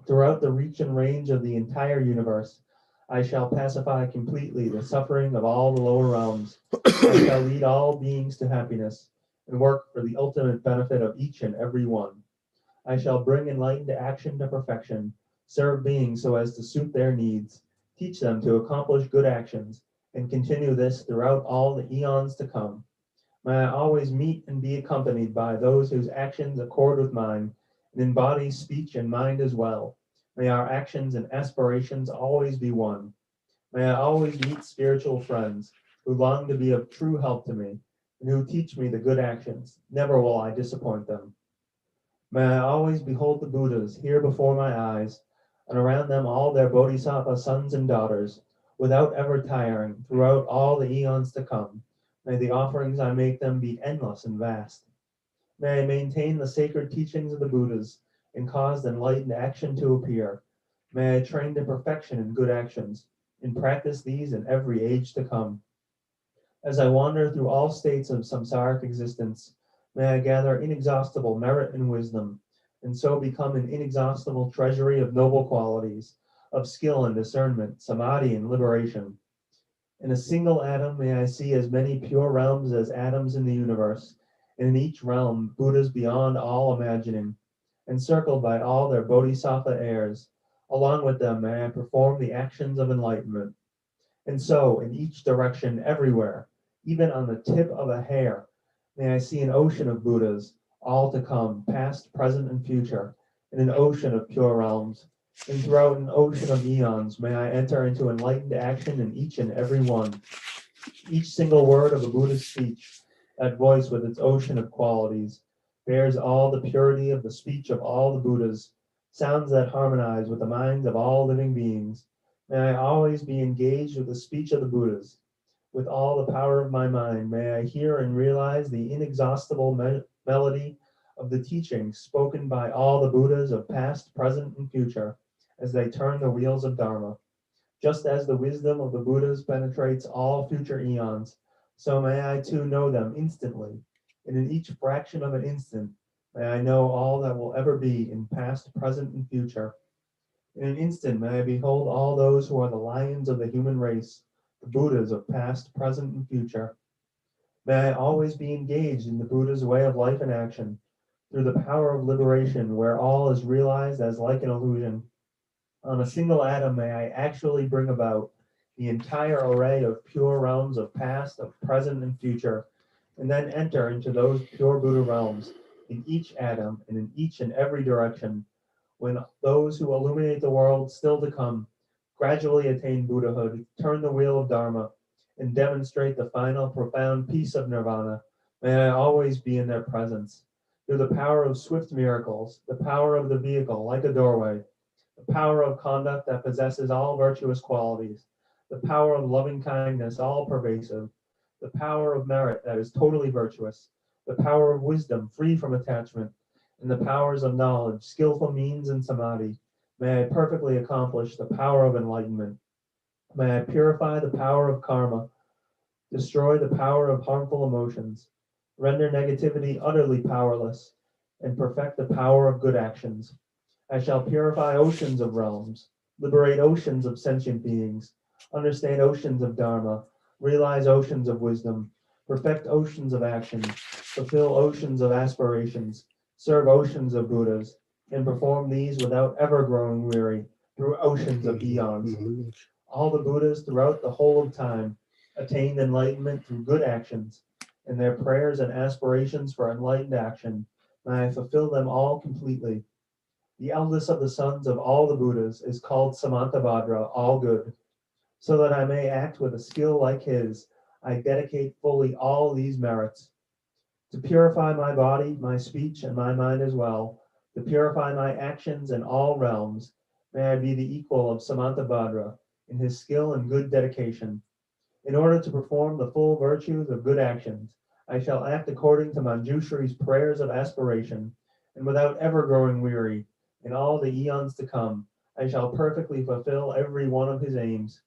Throughout the reach and range of the entire universe, I shall pacify completely the suffering of all the lower realms. I shall lead all beings to happiness and work for the ultimate benefit of each and every one. I shall bring enlightened action to perfection, serve beings so as to suit their needs, teach them to accomplish good actions, and continue this throughout all the eons to come. May I always meet and be accompanied by those whose actions accord with mine, and in body, speech, and mind as well. May our actions and aspirations always be one. May I always meet spiritual friends who long to be of true help to me, and who teach me the good actions. Never will I disappoint them. May I always behold the Buddhas here before my eyes, and around them all their Bodhisattva sons and daughters, without ever tiring, throughout all the eons to come. May the offerings I make them be endless and vast. May I maintain the sacred teachings of the Buddhas, and cause enlightened action to appear. May I train to perfection in good actions, and practice these in every age to come. As I wander through all states of samsaric existence, may I gather inexhaustible merit and wisdom, and so become an inexhaustible treasury of noble qualities, of skill and discernment, samadhi and liberation. In a single atom may I see as many pure realms as atoms in the universe, and in each realm Buddhas beyond all imagining, encircled by all their bodhisattva heirs. Along with them may I perform the actions of enlightenment. And so, in each direction, everywhere, even on the tip of a hair, may I see an ocean of Buddhas, all to come, past, present, and future, in an ocean of pure realms. And throughout an ocean of eons, may I enter into enlightened action in each and every one. Each single word of a Buddhist speech, that voice with its ocean of qualities, bears all the purity of the speech of all the Buddhas, sounds that harmonize with the minds of all living beings. May I always be engaged with the speech of the Buddhas. With all the power of my mind, may I hear and realize the inexhaustible melody of the teachings spoken by all the Buddhas of past, present, and future as they turn the wheels of Dharma. Just as the wisdom of the Buddhas penetrates all future eons, so may I too know them instantly, and in each fraction of an instant, may I know all that will ever be in past, present, and future. In an instant, may I behold all those who are the lions of the human race, the Buddhas of past, present, and future. May I always be engaged in the Buddha's way of life and action, through the power of liberation, where all is realized as like an illusion. On a single atom may I actually bring about the entire array of pure realms of past, of present, and future, and then enter into those pure Buddha realms in each atom and in each and every direction, when those who illuminate the world still to come gradually attain Buddhahood, turn the wheel of Dharma, and demonstrate the final profound peace of nirvana. May I always be in their presence. Through the power of swift miracles, the power of the vehicle like a doorway, the power of conduct that possesses all virtuous qualities, the power of loving kindness, all pervasive, the power of merit that is totally virtuous, the power of wisdom free from attachment, and the powers of knowledge, skillful means, and samadhi. May I perfectly accomplish the power of enlightenment. May I purify the power of karma, destroy the power of harmful emotions, render negativity utterly powerless, and perfect the power of good actions. I shall purify oceans of realms, liberate oceans of sentient beings, understand oceans of Dharma, realize oceans of wisdom, perfect oceans of action, fulfill oceans of aspirations, serve oceans of Buddhas, and perform these without ever growing weary through oceans of eons. All the Buddhas throughout the whole of time attained enlightenment through good actions, and their prayers and aspirations for enlightened action, may I fulfill them all completely. The eldest of the sons of all the Buddhas is called Samantabhadra, all good. So that I may act with a skill like his, I dedicate fully all these merits. To purify my body, my speech, and my mind as well, to purify my actions in all realms, may I be the equal of Samantabhadra in his skill and good dedication. In order to perform the full virtues of good actions, I shall act according to Manjushri's prayers of aspiration, and without ever growing weary, in all the eons to come, I shall perfectly fulfill every one of his aims.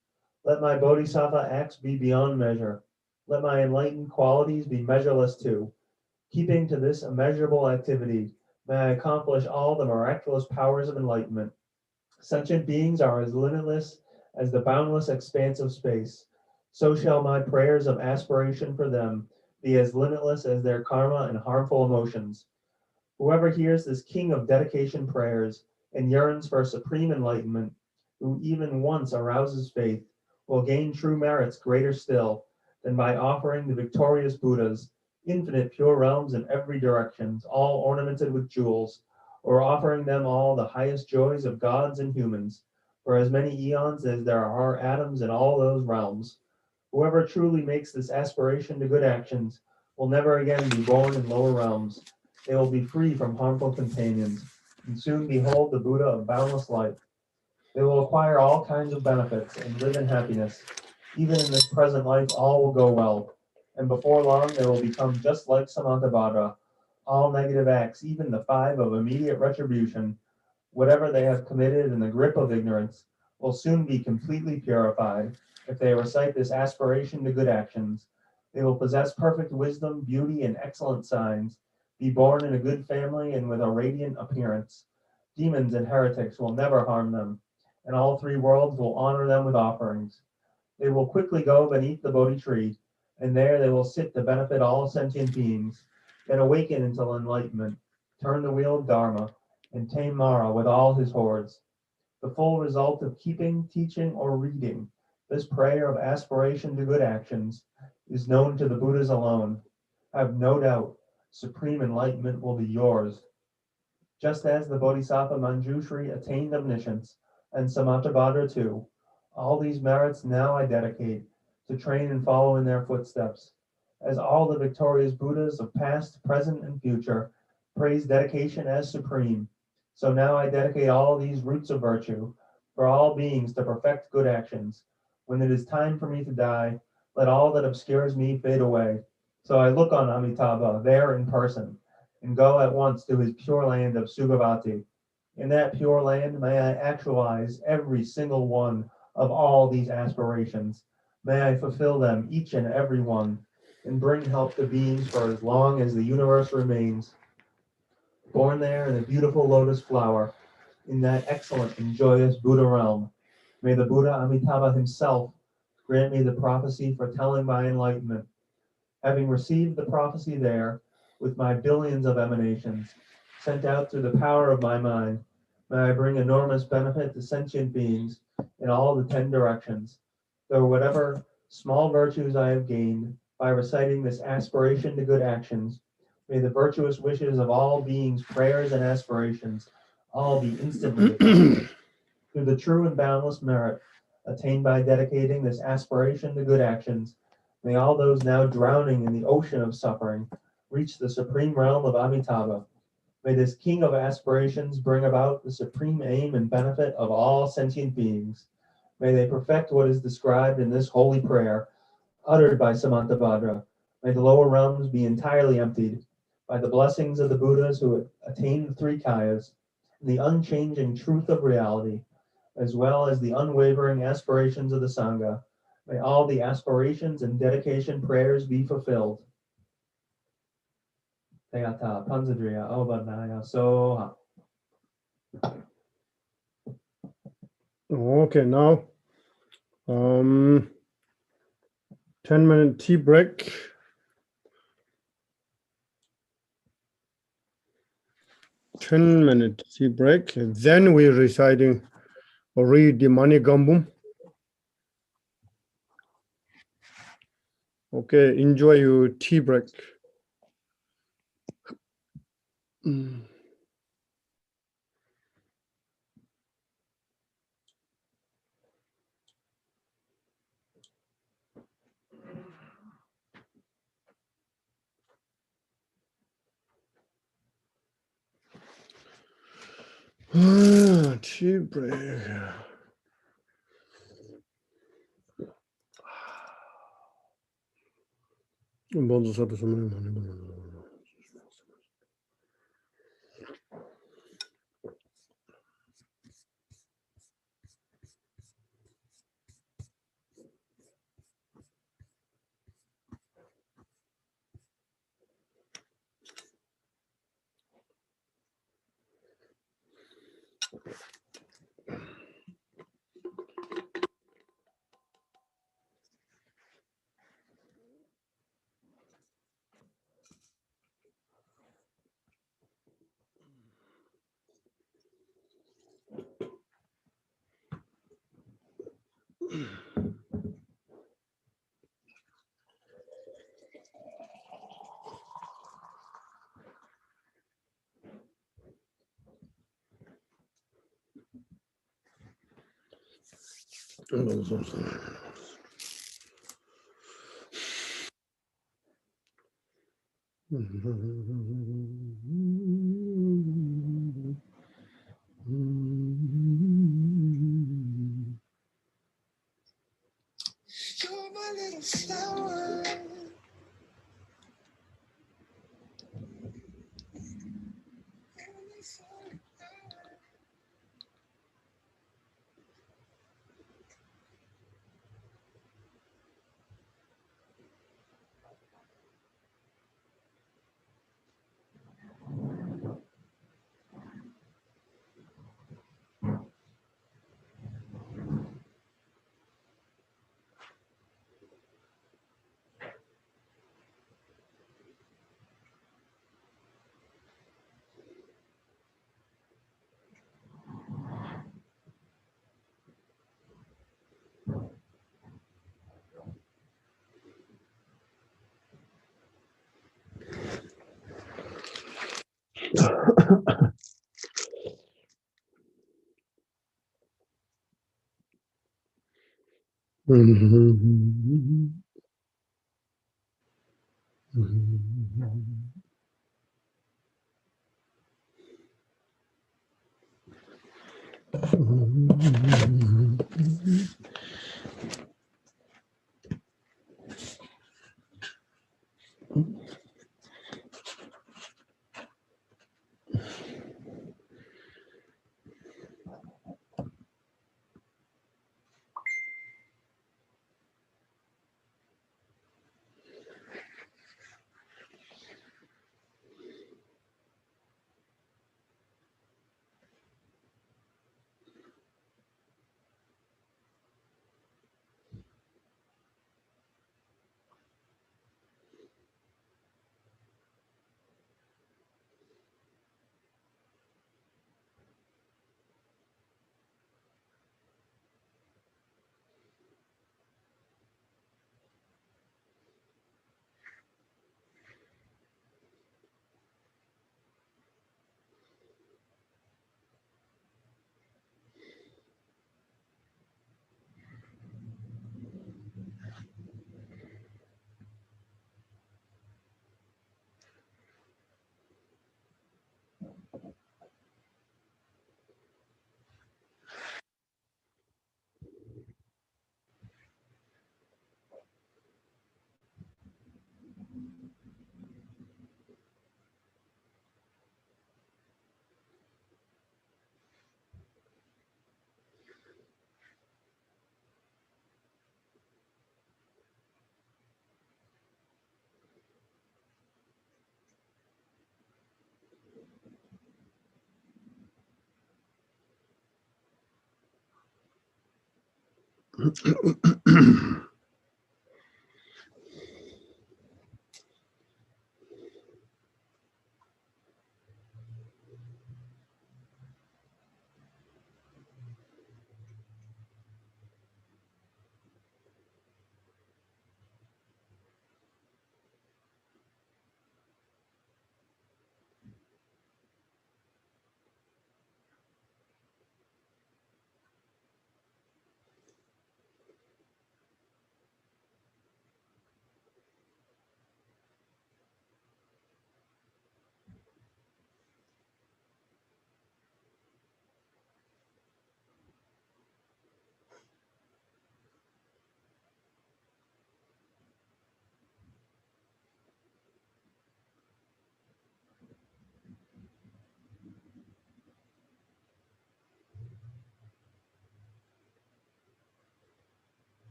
Let my bodhisattva acts be beyond measure. Let my enlightened qualities be measureless too. Keeping to this immeasurable activity, may I accomplish all the miraculous powers of enlightenment. Sentient beings are as limitless as the boundless expanse of space. So shall my prayers of aspiration for them be as limitless as their karma and harmful emotions. Whoever hears this king of dedication prayers and yearns for supreme enlightenment, who even once arouses faith, will gain true merits greater still than by offering the victorious Buddhas infinite pure realms in every direction, all ornamented with jewels, or offering them all the highest joys of gods and humans, for as many eons as there are atoms in all those realms. Whoever truly makes this aspiration to good actions will never again be born in lower realms. They will be free from harmful companions, and soon behold the Buddha of boundless life. They will acquire all kinds of benefits and live in happiness. Even in this present life, all will go well, and before long they will become just like Samantabhadra. All negative acts, even the five of immediate retribution, whatever they have committed in the grip of ignorance, will soon be completely purified if they recite this aspiration to good actions. They will possess perfect wisdom, beauty, and excellent signs, be born in a good family and with a radiant appearance. Demons and heretics will never harm them, and all three worlds will honor them with offerings. They will quickly go beneath the Bodhi tree, and there they will sit to benefit all sentient beings, then awaken until enlightenment, turn the wheel of Dharma, and tame Mara with all his hordes. The full result of keeping, teaching, or reading this prayer of aspiration to good actions is known to the Buddhas alone. Have no doubt, supreme enlightenment will be yours. Just as the Bodhisattva Manjushri attained omniscience, and Samantabhadra too, all these merits now I dedicate to train and follow in their footsteps. As all the victorious Buddhas of past, present, and future praise dedication as supreme, so now I dedicate all these roots of virtue for all beings to perfect good actions. When it is time for me to die, let all that obscures me fade away. So I look on Amitabha there in person and go at once to his pure land of Sugavati. In that pure land, may I actualize every single one of all these aspirations. May I fulfill them, each and every one, and bring help to beings for as long as the universe remains. Born there in a beautiful lotus flower, in that excellent and joyous Buddha realm, may the Buddha Amitabha himself grant me the prophecy foretelling my enlightenment. Having received the prophecy there, with my billions of emanations, sent out through the power of my mind, may I bring enormous benefit to sentient beings in all the 10 directions. Though whatever small virtues I have gained by reciting this aspiration to good actions, may the virtuous wishes of all beings, prayers, and aspirations all be instantly accomplished. Through the true and boundless merit attained by dedicating this aspiration to good actions, may all those now drowning in the ocean of suffering reach the supreme realm of Amitabha. May this king of aspirations bring about the supreme aim and benefit of all sentient beings. May they perfect what is described in this holy prayer, uttered by Samantabhadra. May the lower realms be entirely emptied by the blessings of the Buddhas who attained the three kayas, and the unchanging truth of reality, as well as the unwavering aspirations of the Sangha. May all the aspirations and dedication prayers be fulfilled. Teyata Panzadriya Obadnaya Soha. Okay, now 10-minute tea break. 10-minute tea break. And then we're reciting or read the Mani Gambum. Okay, enjoy your tea break. Tea break. You're my little flower.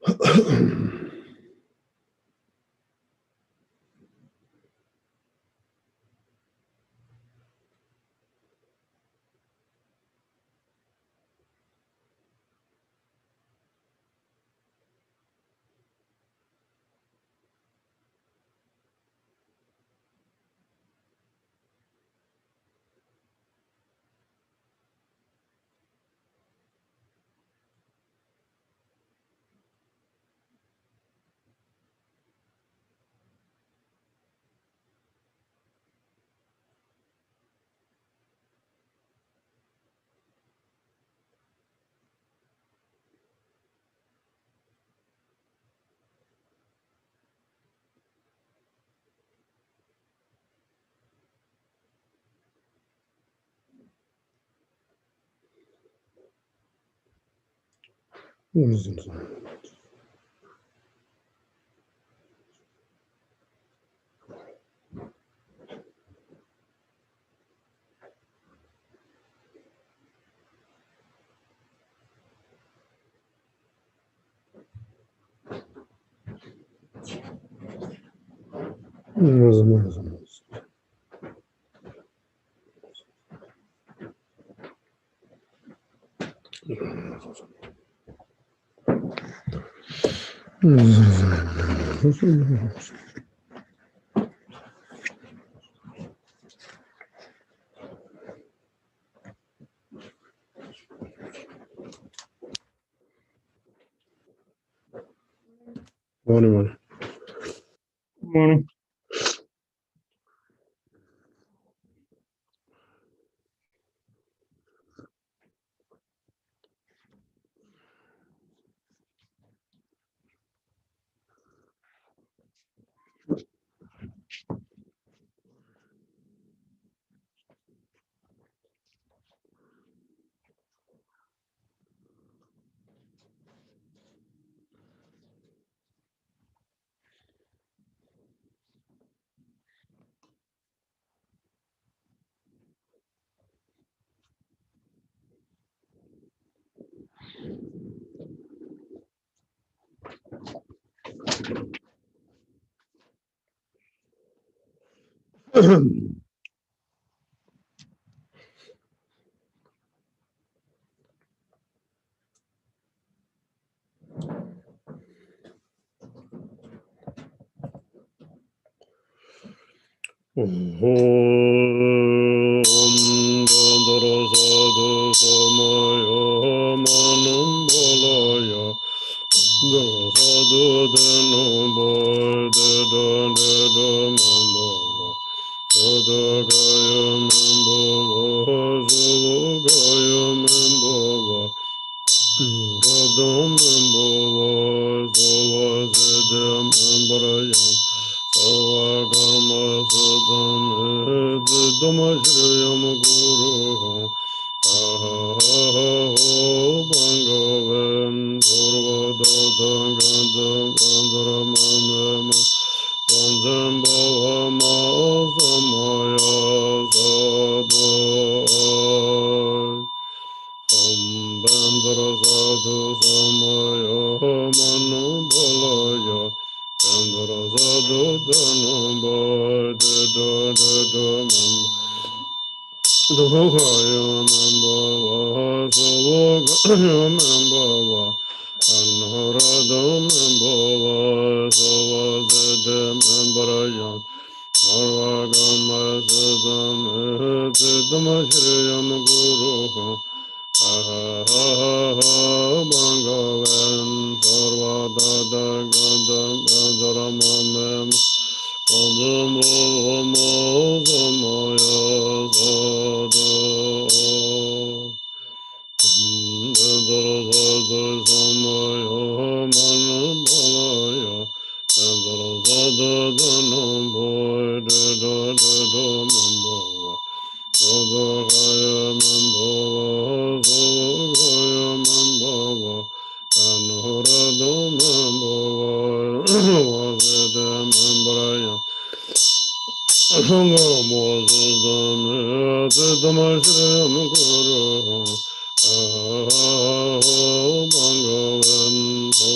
Morning. Morning. Om Dandara Sadhu Samaya Manam Balaya Dara Sadhu Dhanam Bada Dada Mambava Sada Gaya Mambava Sava Gaya Mambava Radha Mambava Sava Siddha Mambarayam Savakarma Sadham Eddamashriyam Guru Aho Bhangavan Purvadadam Gandham Gandharamam Gandham Bhavama Samaya Sadhu Om Bandara Sadhu Samaya Manu Balaya Bandara Sadhu Dhanamba Dukaya Mambava Savagaya Mambava Anurada Mambava Savazade Mambaraya Arvagama Sadam Eddamashriyam Guru Bhangavan Sarvadada Gandam Gandharamam Gandham Bhavama Samaya Sadhu Gandhara Sadhu Samaya Manam Balaya Gandhara Sadhu Dhanam Bhaya Dada Mambhava Savagaya Mambhava Savagaya Mambhava Anuradha Mambhava Vasudha Mambaraya Sangamo Sudhane Aditamashriyam Guru Bhangavan Good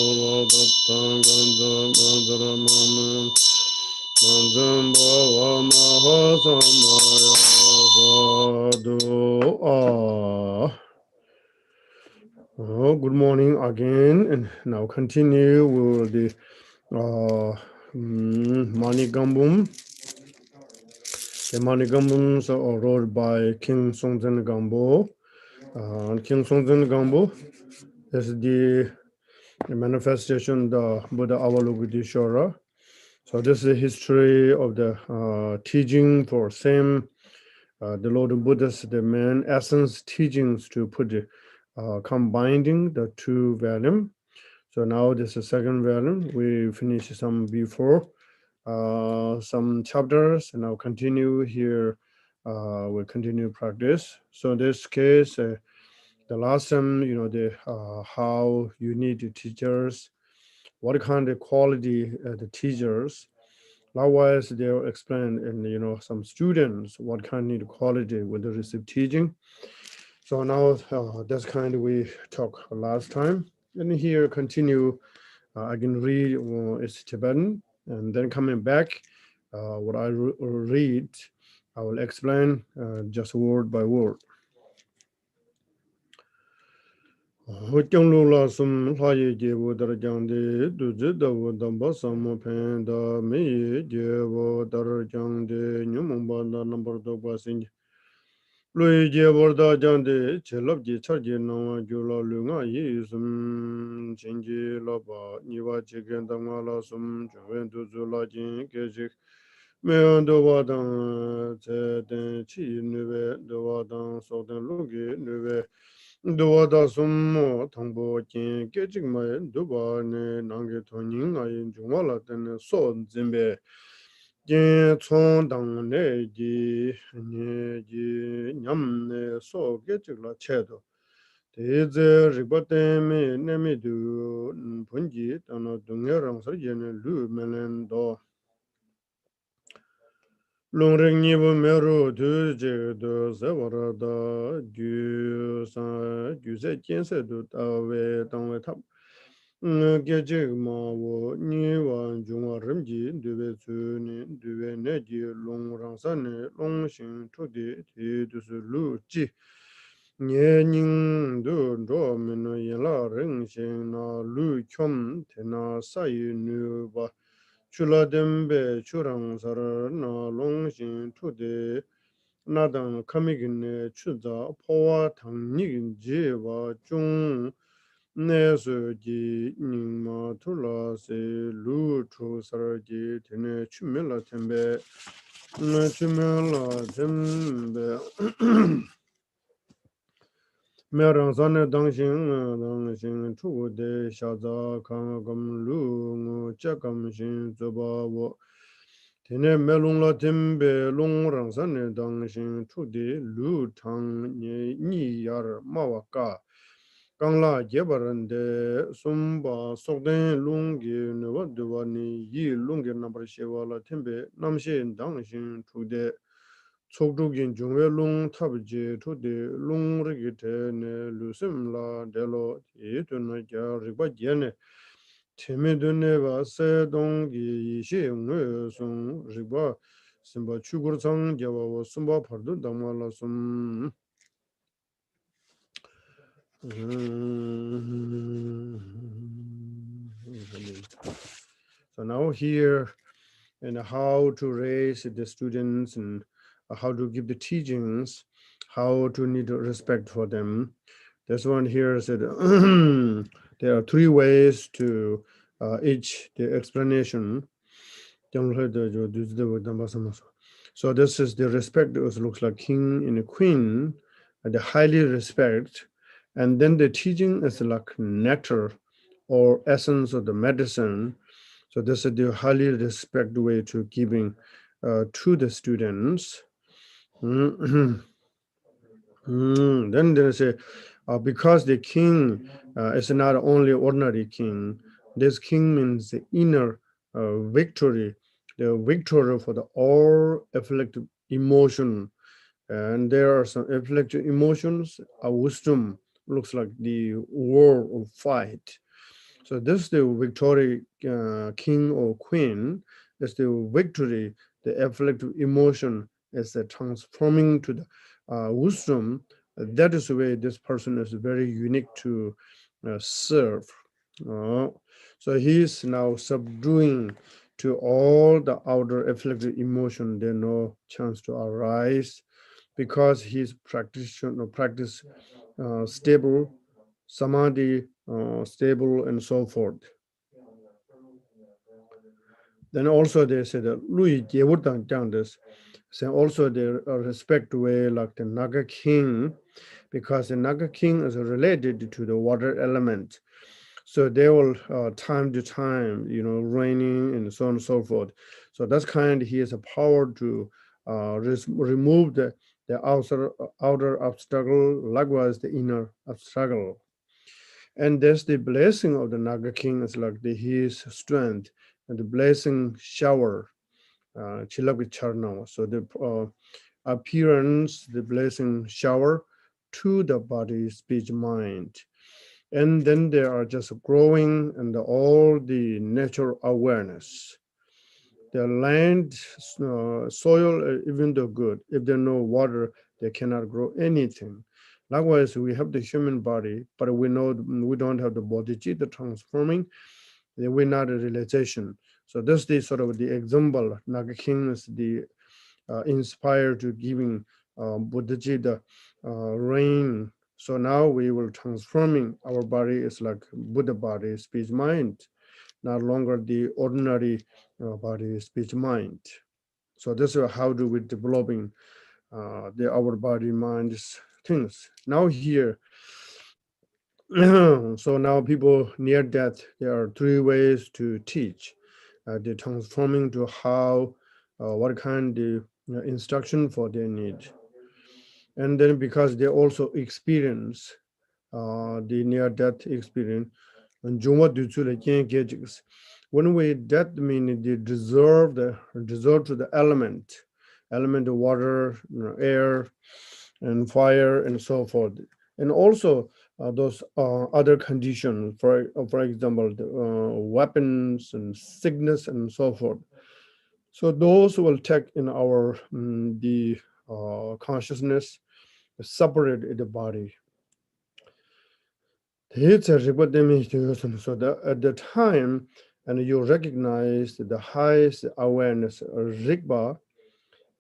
morning again, and now continue with the Mani Gambum. The Mani Gambums are wrote by King Songzen Gambo. King Songzen Gambo is the manifestation the Buddha Avalokiteshvara. So this is the history of the teaching for same the Lord Buddha's the main essence teachings to put combining the two volume. So now this is the second volume. We finished some before some chapters, and now continue here. We continue practice. So in this case, the last time, the how you need the teachers, what kind of quality the teachers. Likewise, they'll explain, and some students what kind of quality will they receive teaching. So now that's kind of we talked last time, and here continue. I can read it's Tibetan, and then coming back, what I read, I will explain just word by word. Hokyong lula sum haye jevo darjangde duzi dawo damba samo penda meye jevo darjangde nyumumba da nambar doba singe. Lui jevo darjangde chelab je charje nawa gyula lunga ye sum chingi laba niwa chigen dama la sum chuven duzu la jing kechik. Meyon doba dang che den chi nuwe doba dang sok den lungi nuwe. Dua da summo tangbo kin kechik maye duba ne nange toning ayin jungwa la tenne so zimbe kin chong dang ne ji nyam ne so kechik la chedo te ze rikpa teme neme du punji tana dunga rangsar jene lu melen do Longring nibu meru du je du se wara da ju san ju se jian se du da we dang we tab ge je ma wo ni wan jung wa rim ji du we zu ni du we ne ji long rang san ne long xin tu di ti du su lu ji nye ning du ro mi no yin la ring xin na lu chom te na sa yi nu ba chula dembe churang sar na long xin tu de na dang kamigin chuza powa tang nigin je wa chung ne su ji ning ma tu la se lu chu sar ji tene chumela tembe chumela tembe Merang sanne dangxing chu de sha za kang gam lu ngu cha gam xin zuba wo tene melung la tembe long rang sanne dangxing chu de lu tang ni yar ma wa ka kang la jebaran de sumba sokden lung gi ne wa de wa ni yi lung ge na bar she wa la tembe nam she dangxing chu de Tsokdugin jungwe lung tabji tudi lung rigite ne lusim la delo itu na kya rigba jene teme dune wa se dongi yishi ngwe sung rigba simba chukur sang jawa wa sumba pardu dama la sum So now here and how to raise the students and how to give the teachings, how to need respect for them. This one here said there are three ways to each the explanation. So this is the respect. It looks like king and a queen, the highly respect, and then the teaching is like nectar or essence of the medicine. So this is the highly respect way to giving to the students. Then there's a because the king is not only ordinary king. This king means the inner victory, the victory for the all afflicted emotion. And there are some afflicted emotions. Wisdom looks like the war of fight. So this is the victory king or queen. Is the victory, the afflictive emotion is transforming to the wisdom. That is the way this person is very unique to serve. Uh, so he is now subduing to all the outer afflictive emotion. There no chance to arise because he's practice stable, samadhi stable, and so forth. Then also they say that Lui Jewutang this. So also they respect way like the Naga King, because the Naga King is related to the water element. So they will time to time, raining and so on and so forth. So that's kind. He has a power to remove the outer obstacle, likewise the inner obstacle. And there's the blessing of the Naga King is like his strength and the blessing shower, Chilak Charna. So the appearance, the blessing shower to the body, speech, mind. And then there are just growing and all the natural awareness. The land, soil, even though good, if there's no water, they cannot grow anything. Likewise, we have the human body, but we know we don't have the body, the transforming, then we're not a realization. So that's the sort of the example. Naga King is the inspired to giving Buddhaji the rain. So now we will transforming our body is like Buddha body, speech, mind, not longer the ordinary body, speech, mind. So this is how do we developing our body, mind things. Now here, so now people near death, there are three ways to teach. They're transforming to how, what kind of instruction for their need. And then because they also experience the near death experience, and when we death mean they deserve to the element of water, air, and fire, and so forth. And also those other conditions, for example, the, weapons and sickness and so forth. So those will take in our the consciousness, separate the body. It's a report so that at the time, and you recognize the highest awareness, Rigpa,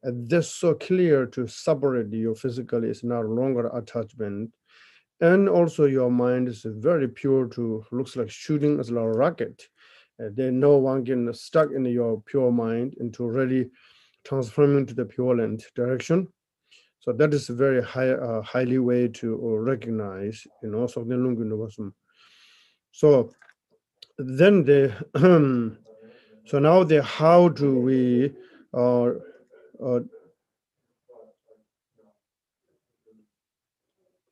and this so clear to separate you physically is no longer attachment. And also your mind is very pure to looks like shooting as a rocket. Then no one can stuck in your pure mind into really transforming to the pure land direction. So that is a very highly way to recognize, something long. So then the so now the how do we uh, uh,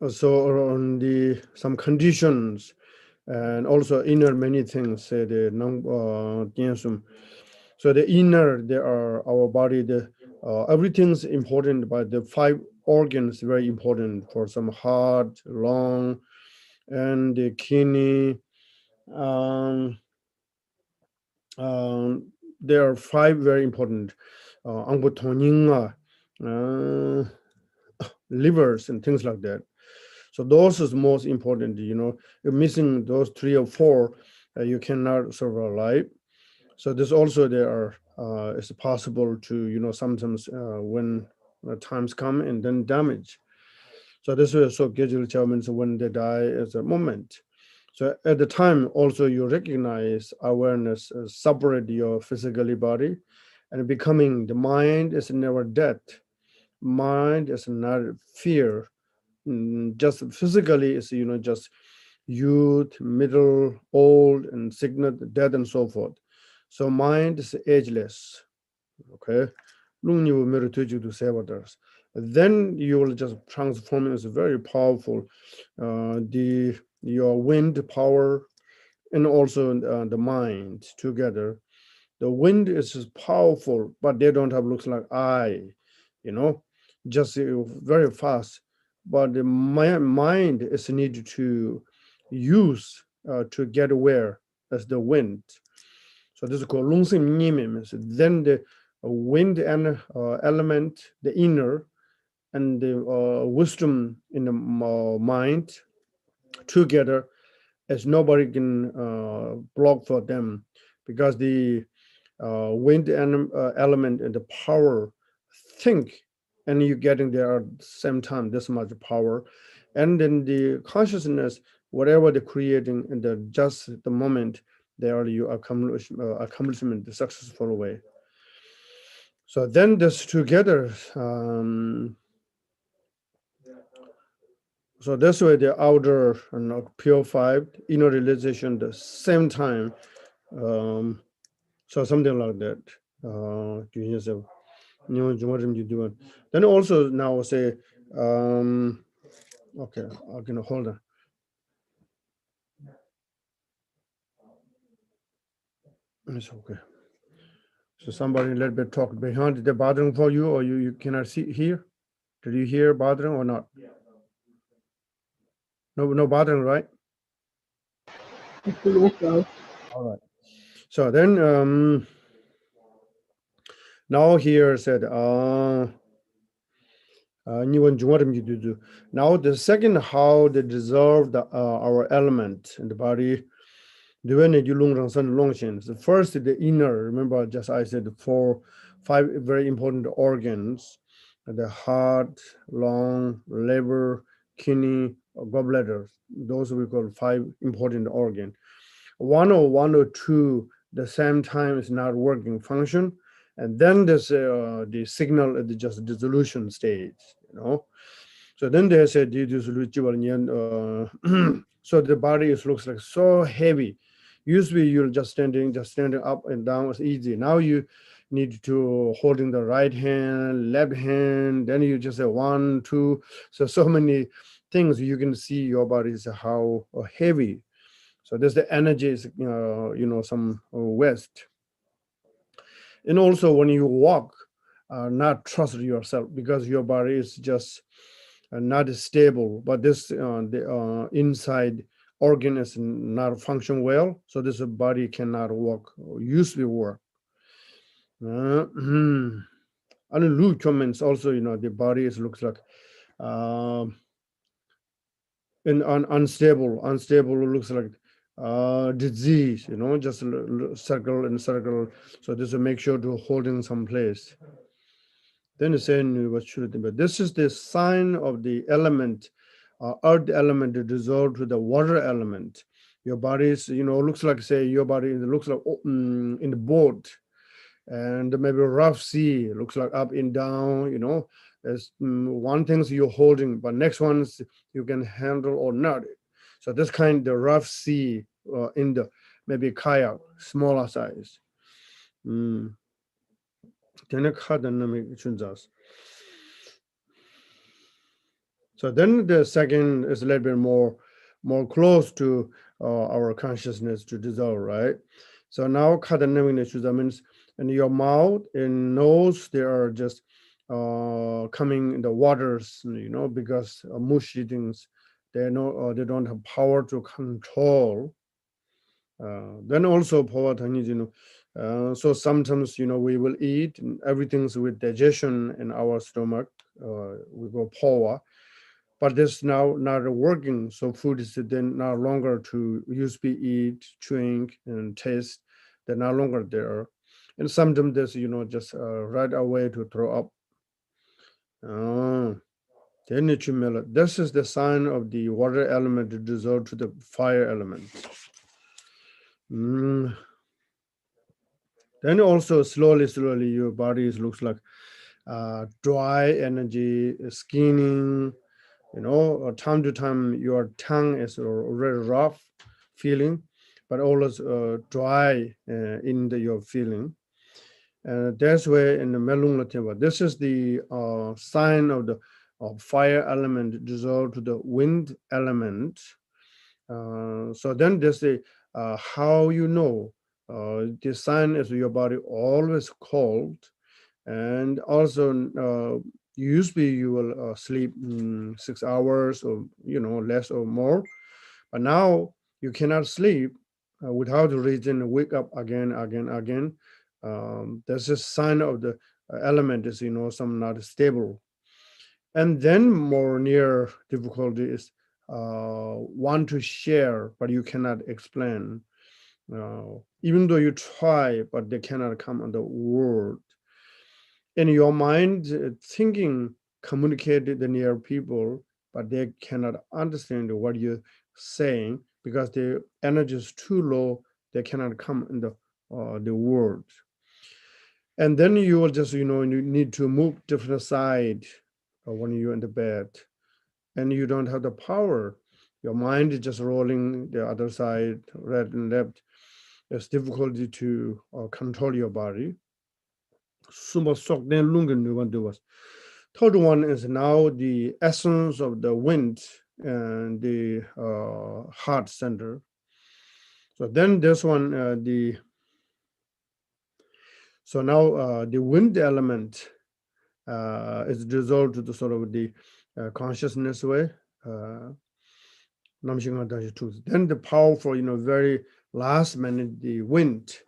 so on the some conditions and also inner many things say the so the inner there are our body the everything's important but the five organs very important for some heart lung and the kidney. um, there are five very important uh, livers and things like that. So those is most important. If missing those three or four, you cannot survive alive. So this also there are it's possible to sometimes when times come and then damage. So this is so gradual means when they die is a moment. So at the time also you recognize awareness separate your physically body and becoming the mind is never death. Mind is not fear. Just physically is just youth, middle, old, and sickness, death, and so forth. So mind is ageless. Okay, then you will just transform as very powerful. The your wind power and also the mind together. The wind is just powerful, but they don't have looks like eye, you know, just very fast. But the mind is needed to use to get aware. as the wind. So this is called lungsim nimim. So then the wind and element, the inner, and the wisdom in the mind together, as nobody can block for them, because the wind and element and the power think, and you're getting there at the same time this much power, and then the consciousness, whatever they're creating in the just the moment, there you accomplishment the successful way. So then this together, so that's why the outer and pure five inner realization the same time. um, so something like that. Do yourself. You do it. Then also now say, okay, I'm gonna hold on. It's okay. So somebody let me talk behind the bothering for you, or you cannot see here. Did you hear bothering or not? No bothering, right? All right. So then now here said now the second how they dissolve our element in the body. The first, the inner, remember just I said five very important organs, the heart, lung, liver, kidney, gallbladder. Those we call five important organs. One or two, the same time is not working function. And then there's the signal at the just dissolution stage, you know. So then they said, so the body looks like so heavy. Usually you're just standing up and down is easy. Now you need to holding the right hand, left hand, then you just say one, two. So many things you can see your body is how heavy. So there's the energy is, some waste. And also when you walk, not trust yourself because your body is just not stable, but this the inside organ is not function well, so this body cannot work or usually work. And loop comments also, the body is looks like uh, unstable looks like disease, just circle and circle. So this will make sure to hold in some place. Then it's saying what should it be? This is the sign of the element, earth element to dissolve to the water element. Your body is, looks like say your body looks like in the boat, and maybe a rough sea looks like up and down. There's one thing you're holding, but next ones you can handle or not. So this kind the rough sea in the maybe kayak, smaller size. So then the second is a little bit more close to our consciousness to dissolve, right? So now that means in your mouth and nose, they are just coming in the waters, because mushy things, they don't have power to control. Then also power, so sometimes, we will eat and everything's with digestion in our stomach, we go power, but this now not working. So food is then no longer to use be eat, drink, and taste. They're no longer there. And sometimes this, just right away to throw up. This is the sign of the water element to dissolve to the fire element. Then also slowly, your body looks like dry energy, skinning, time to time your tongue is already rough feeling, but always dry in your feeling. That's where in the Melung Lativa, this is the sign of the fire element dissolved to the wind element. So then there's the how the sign is your body always cold, and also usually you will sleep 6 hours or less or more, but now you cannot sleep. without reason, wake up again, again. That's a sign of the element is, some not stable. And then more near difficulty is want to share, but you cannot explain. Even though you try, but they cannot come on the word. In your mind, thinking, communicate with the near people, but they cannot understand what you're saying because the energy is too low. They cannot come in the word. And then you will just, you need to move different side when you're in the bed, and you don't have the power. Your mind is just rolling the other side, right and left. It's difficulty to control your body. Suma sok den lungan nu wan was. Third one is now the essence of the wind and the heart center. So then this one, so now the wind element is resolved to the sort of the consciousness way. Then the powerful, very last minute, the wind.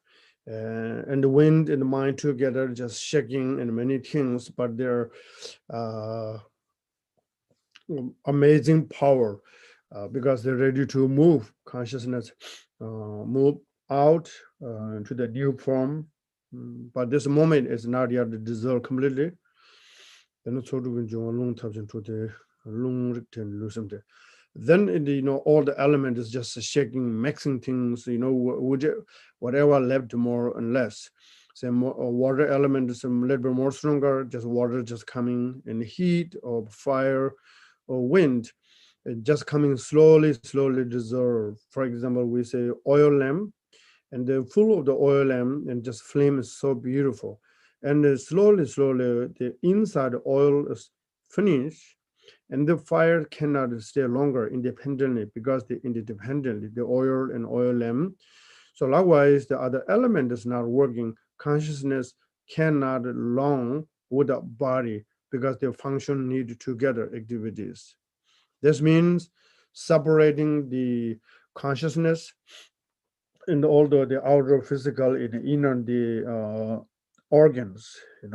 And the wind and the mind together just shaking and many things, but they're amazing power because they're ready to move consciousness, move out to the new form. But this moment is not yet dissolved completely. Then it's sort of in long time to the long return loosen. Then all the element is just shaking, mixing things, whatever left more and less. So more water element is a little bit more stronger, just water just coming in heat or fire or wind, just coming slowly dissolve. For example, we say oil lamp, and the full of the oil lamp and just flame is so beautiful. And slowly, the inside oil is finished, and the fire cannot stay longer independently because the oil and oil lamp. So likewise, the other element is not working. Consciousness cannot long without body because they function need together activities. This means separating the consciousness and although the outer physical and the inner the organs, at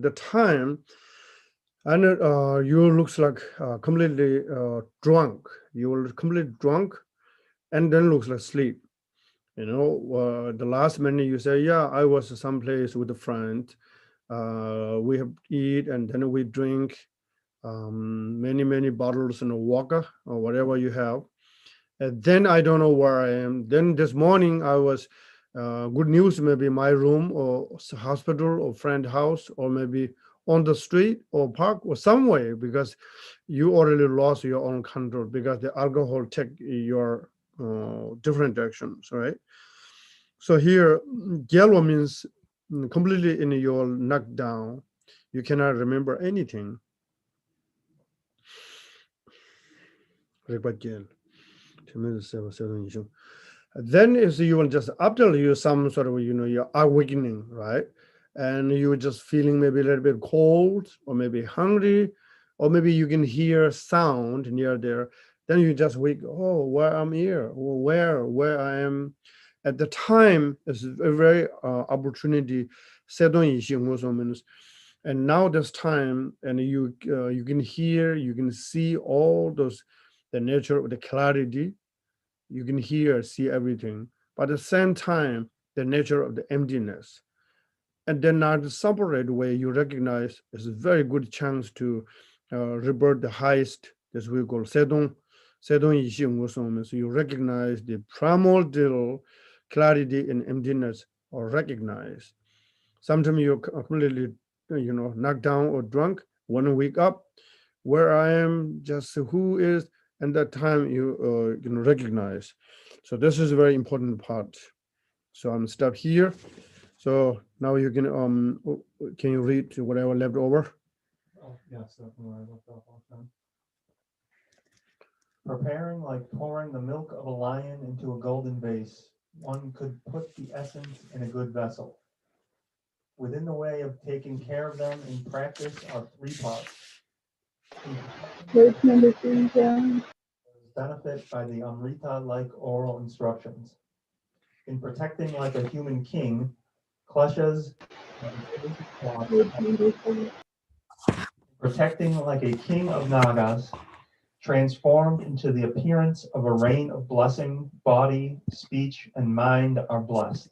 the time, and you looks like completely drunk. You will completely drunk, and then looks like sleep. The last minute you say, yeah, I was someplace with a friend. We have eat and then we drink many bottles and water or whatever you have. And then I don't know where I am. Then this morning I was good news, maybe my room or hospital or friend house or maybe on the street or park or somewhere because you already lost your own control because the alcohol take your different directions, right? So here, yellow means completely in your knocked down. You cannot remember anything. Then is you will just after you some sort of you're awakening, right? And you're just feeling maybe a little bit cold or maybe hungry, or maybe you can hear sound near there. Then you just wake, oh, where I'm here, or where I am. At the time is a very opportunity. And now this time, and you can hear, you can see all those the nature of the clarity, you can hear, see everything, but at the same time, the nature of the emptiness. And then now the separate way you recognize is a very good chance to rebirth the highest, as we call Sedong. Sedong Yixing Wusong means you recognize the primordial clarity and emptiness or recognize. Sometimes you're completely, knocked down or drunk. When you wake up, where I am, just who is, and that time you recognize. So this is a very important part. So I'm stop here. So now you can you read whatever left over? Oh, yes, that's where I looked up last time. Preparing like pouring the milk of a lion into a golden vase, one could put the essence in a good vessel. Within the way of taking care of them in practice are three parts. Page number 3 down. benefit by the Amrita-like oral instructions. In protecting like a human king, kleshas protecting like a king of Nagas, transformed into the appearance of a rain of blessing, body, speech, and mind are blessed.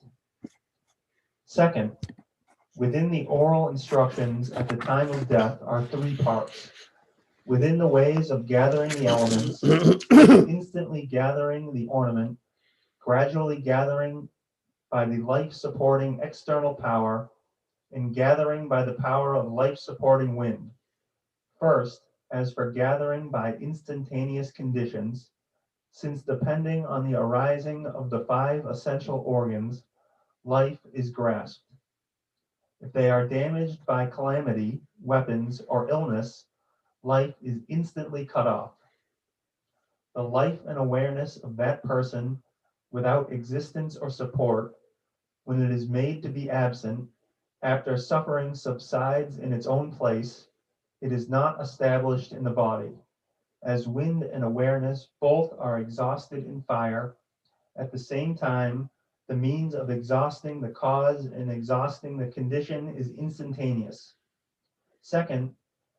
Second, within the oral instructions at the time of death are three parts. Within the ways of gathering the elements, instantly gathering the ornament, gradually gathering by the life-supporting external power, and gathering by the power of life-supporting wind. First, as for gathering by instantaneous conditions, since depending on the arising of the five essential organs, life is grasped. If they are damaged by calamity, weapons, or illness, life is instantly cut off. The life and awareness of that person without existence or support, when it is made to be absent, after suffering subsides in its own place, it is not established in the body. As wind and awareness both are exhausted in fire, at the same time, the means of exhausting the cause and exhausting the condition is instantaneous. Second,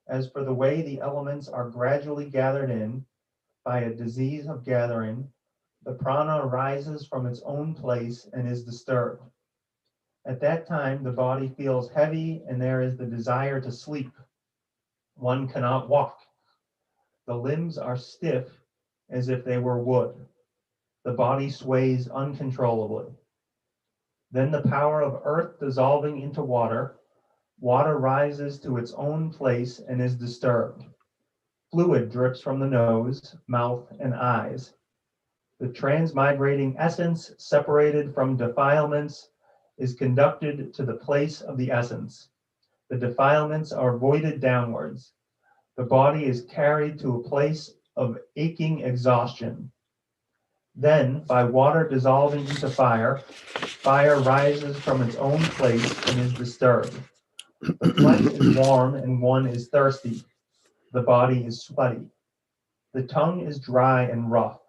as for the way the elements are gradually gathered in, by a disease of gathering, the prana rises from its own place and is disturbed. At that time, the body feels heavy and there is the desire to sleep. One cannot walk. The limbs are stiff as if they were wood. The body sways uncontrollably. Then the power of earth dissolving into water, water rises to its own place and is disturbed. Fluid drips from the nose, mouth, and eyes. The transmigrating essence separated from defilements is conducted to the place of the essence. The defilements are voided downwards. The body is carried to a place of aching exhaustion. Then, by water dissolving into fire, fire rises from its own place and is disturbed. The flesh is warm and one is thirsty. The body is sweaty. The tongue is dry and rough.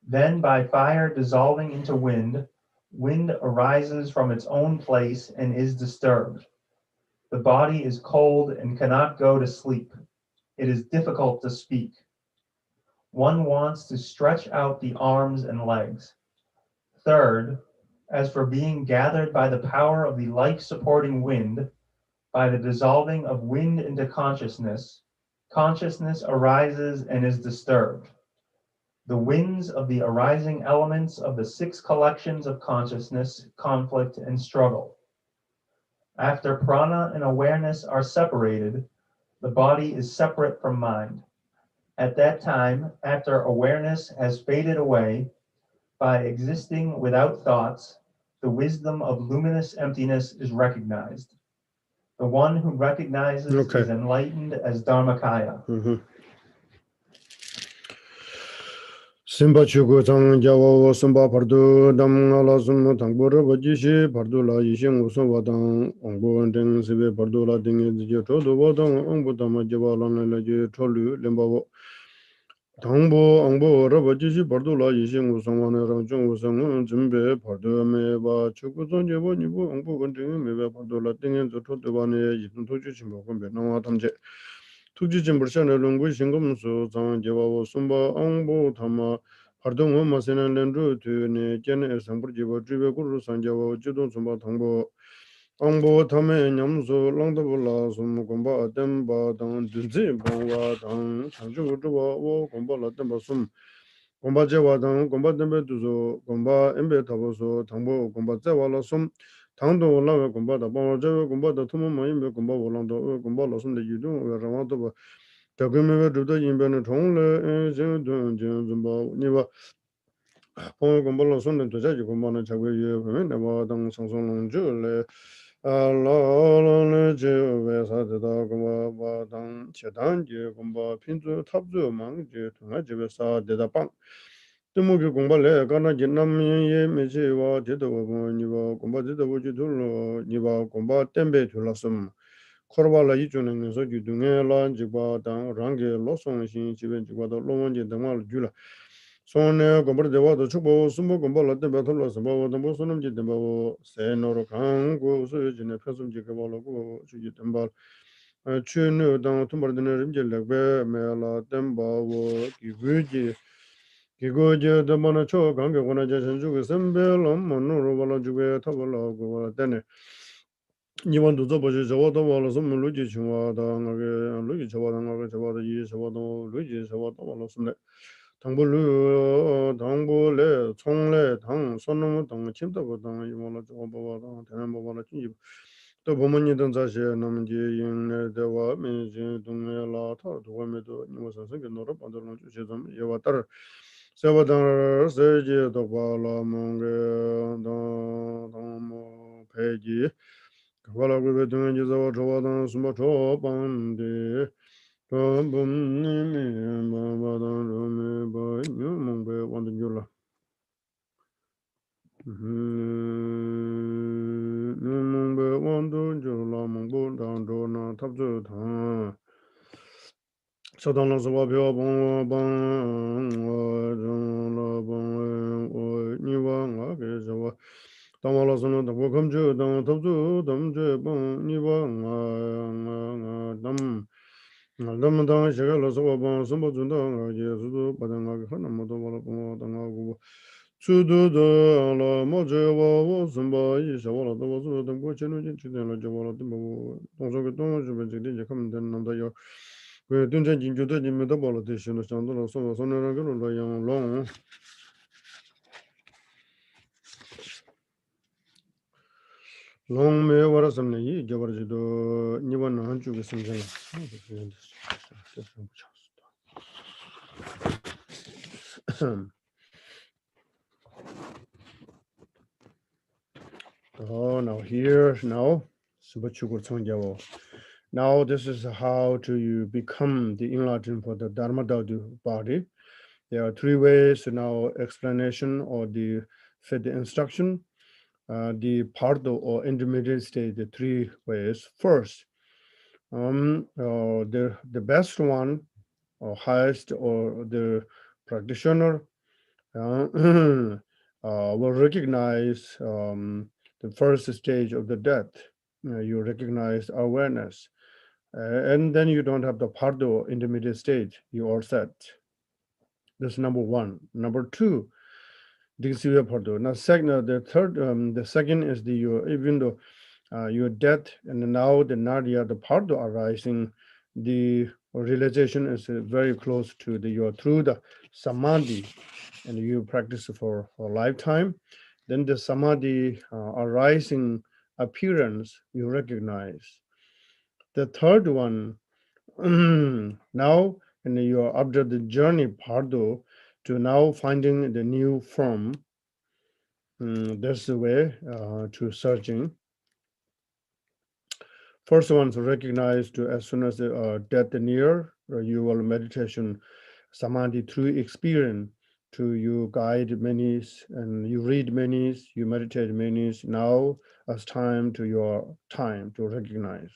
Then, by fire dissolving into wind, wind arises from its own place and is disturbed. The body is cold and cannot go to sleep. It is difficult to speak. One wants to stretch out the arms and legs. Third, as for being gathered by the power of the life-supporting wind, by the dissolving of wind into consciousness, consciousness arises and is disturbed. The winds of the arising elements of the six collections of consciousness conflict and struggle. After prana and awareness are separated, the body is separate from mind. At that time, after awareness has faded away, by existing without thoughts, the wisdom of luminous emptiness is recognized. The one who recognizes is enlightened as Dharmakaya. Simba chugu zang jawa simba pardu dam ala sum tangbo raba jishi pardu la yishin usum wadang ongbo ding sibe pardu la dingi zije chodo wadang ongbo dama jiwa lan la je cholu limba wo tangbo ongbo raba jishi pardu la yishin usum wana rang chung usum jimbe pardu me ba chugu zang jawa nibo ongbo dingi me ba pardu la dingi zo chodo wane yishin toju chimbo kumbe nangwa tamje tuk지 짐벌샤는 롱고 신검수 장 제와고 숨바 앙보 타마 파르동 마세는 렌루 드네 제네 상부지버 주베고로 산자고 주동 숨바 당보 앙보 타메 냠수 랑도불라 숨곰바 덴바 당 든지 봉와 당 상주고도 오 곰바라 덴바 숨 곰바 제와당 곰바 덴베 두조 곰바 엠베 타보소 당보 곰바 제와라 숨 당도 올라가 공부하다 뭐 저 공부하다 투문 많이 몇 공부 올라도 공부 로선데 유도 라마도 뭐 저금에 저도 인변의 통례 저도 뭐 니가 공부 로선데 도자지 공부하는 자고에 보면 뭐 당 성성론 줄래 알라라네 제베사다 공부 당 제단지 공부 핀주 탑주 망지 통하지베사 대다방 뜨무기 공부를 가나 진남예 메시와 제도 니바 공부 제도 보지 둘로 니바 공부 템베 둘렀음 Korvala Yichuning so you do lan jiba dang rangi losong xin chiben jiba the longi the mal jula. Son gomber de water chubo sumo gombola de battle sabo the bosunum jidabo say no kang go so in a person jigabolo go to jitambal. Chunu dang tumber the rimjil mela demba wo kivuji. Kigoja the monacho ganga gona jason juga sembel on monoro wala juga tabala go dene. You want to double the wall, some Luigi Chawada, Luigi Chawada, Chawada, Chawada, Luigi Chawada, some Tambulu, Tangole, Tongle, Tang, Sonum, Tang, Chimtabo, you want to Obava, Tanamba, the woman you don't say, Namji, in the war, means Dumela, to women to was a second not upon the launch of them, Yavatar. Savadar, Sergi, the Bala, Monga, the Peggy. Wala gube dunga jiza wa chawa dana sumba chawa pandi. Chambam nimi baba dan rumi ba nyu mungbe wanda nyula. Nyu mungbe wanda nyula mungbo dan do na tabzu tang. Sadang la sawa pyo bang wa bang wa zhang la bang wa nyi wa nga ke sawa. Dang wa la sunu dang wa kam chu dang tab chu dam chu bang nyi wa nga nga nga dam. Nga dam dang shi ka la sawa bang sum pa chun dang nga ye su du pa dang nga ke khana ma do wa la bang wa dang nga gu wa. Su du dang la ma che wa wa sum pa yi sha wa la da wa su dang kwa chen nu chen chi dang la che wa la dang pa wa. Dong sa ke dong shi pa chik di je kam den nam da ya. 그 dunjan jinju da jime da bala de shino chando la so so na ga lo yang long me wara samne yi jabar ji do niwa na han chu ge sim jang oh now here now suba chu gur chang jawo. Now this is how to you become the enlightened for the dharma body. There are three ways now explanation or the fit the instruction. The part or intermediate stage, the three ways. First, the best one or highest or the practitioner will recognize the first stage of the death. You recognize awareness, and then you don't have the part or intermediate stage. You are set. That's number one. Number two, now, second, the third, the second is the even though your death and now the nadia, the part arising, the realization is very close to the your through the samadhi, and you practice for a lifetime. Then the samadhi arising appearance you recognize. The third one now, and you're after the journey pardo to now finding the new form. That's the way to searching. First one to recognize to as soon as the death near, you will meditation samadhi through experience to you guide many and you read many, you meditate many. Now as time to your time to recognize.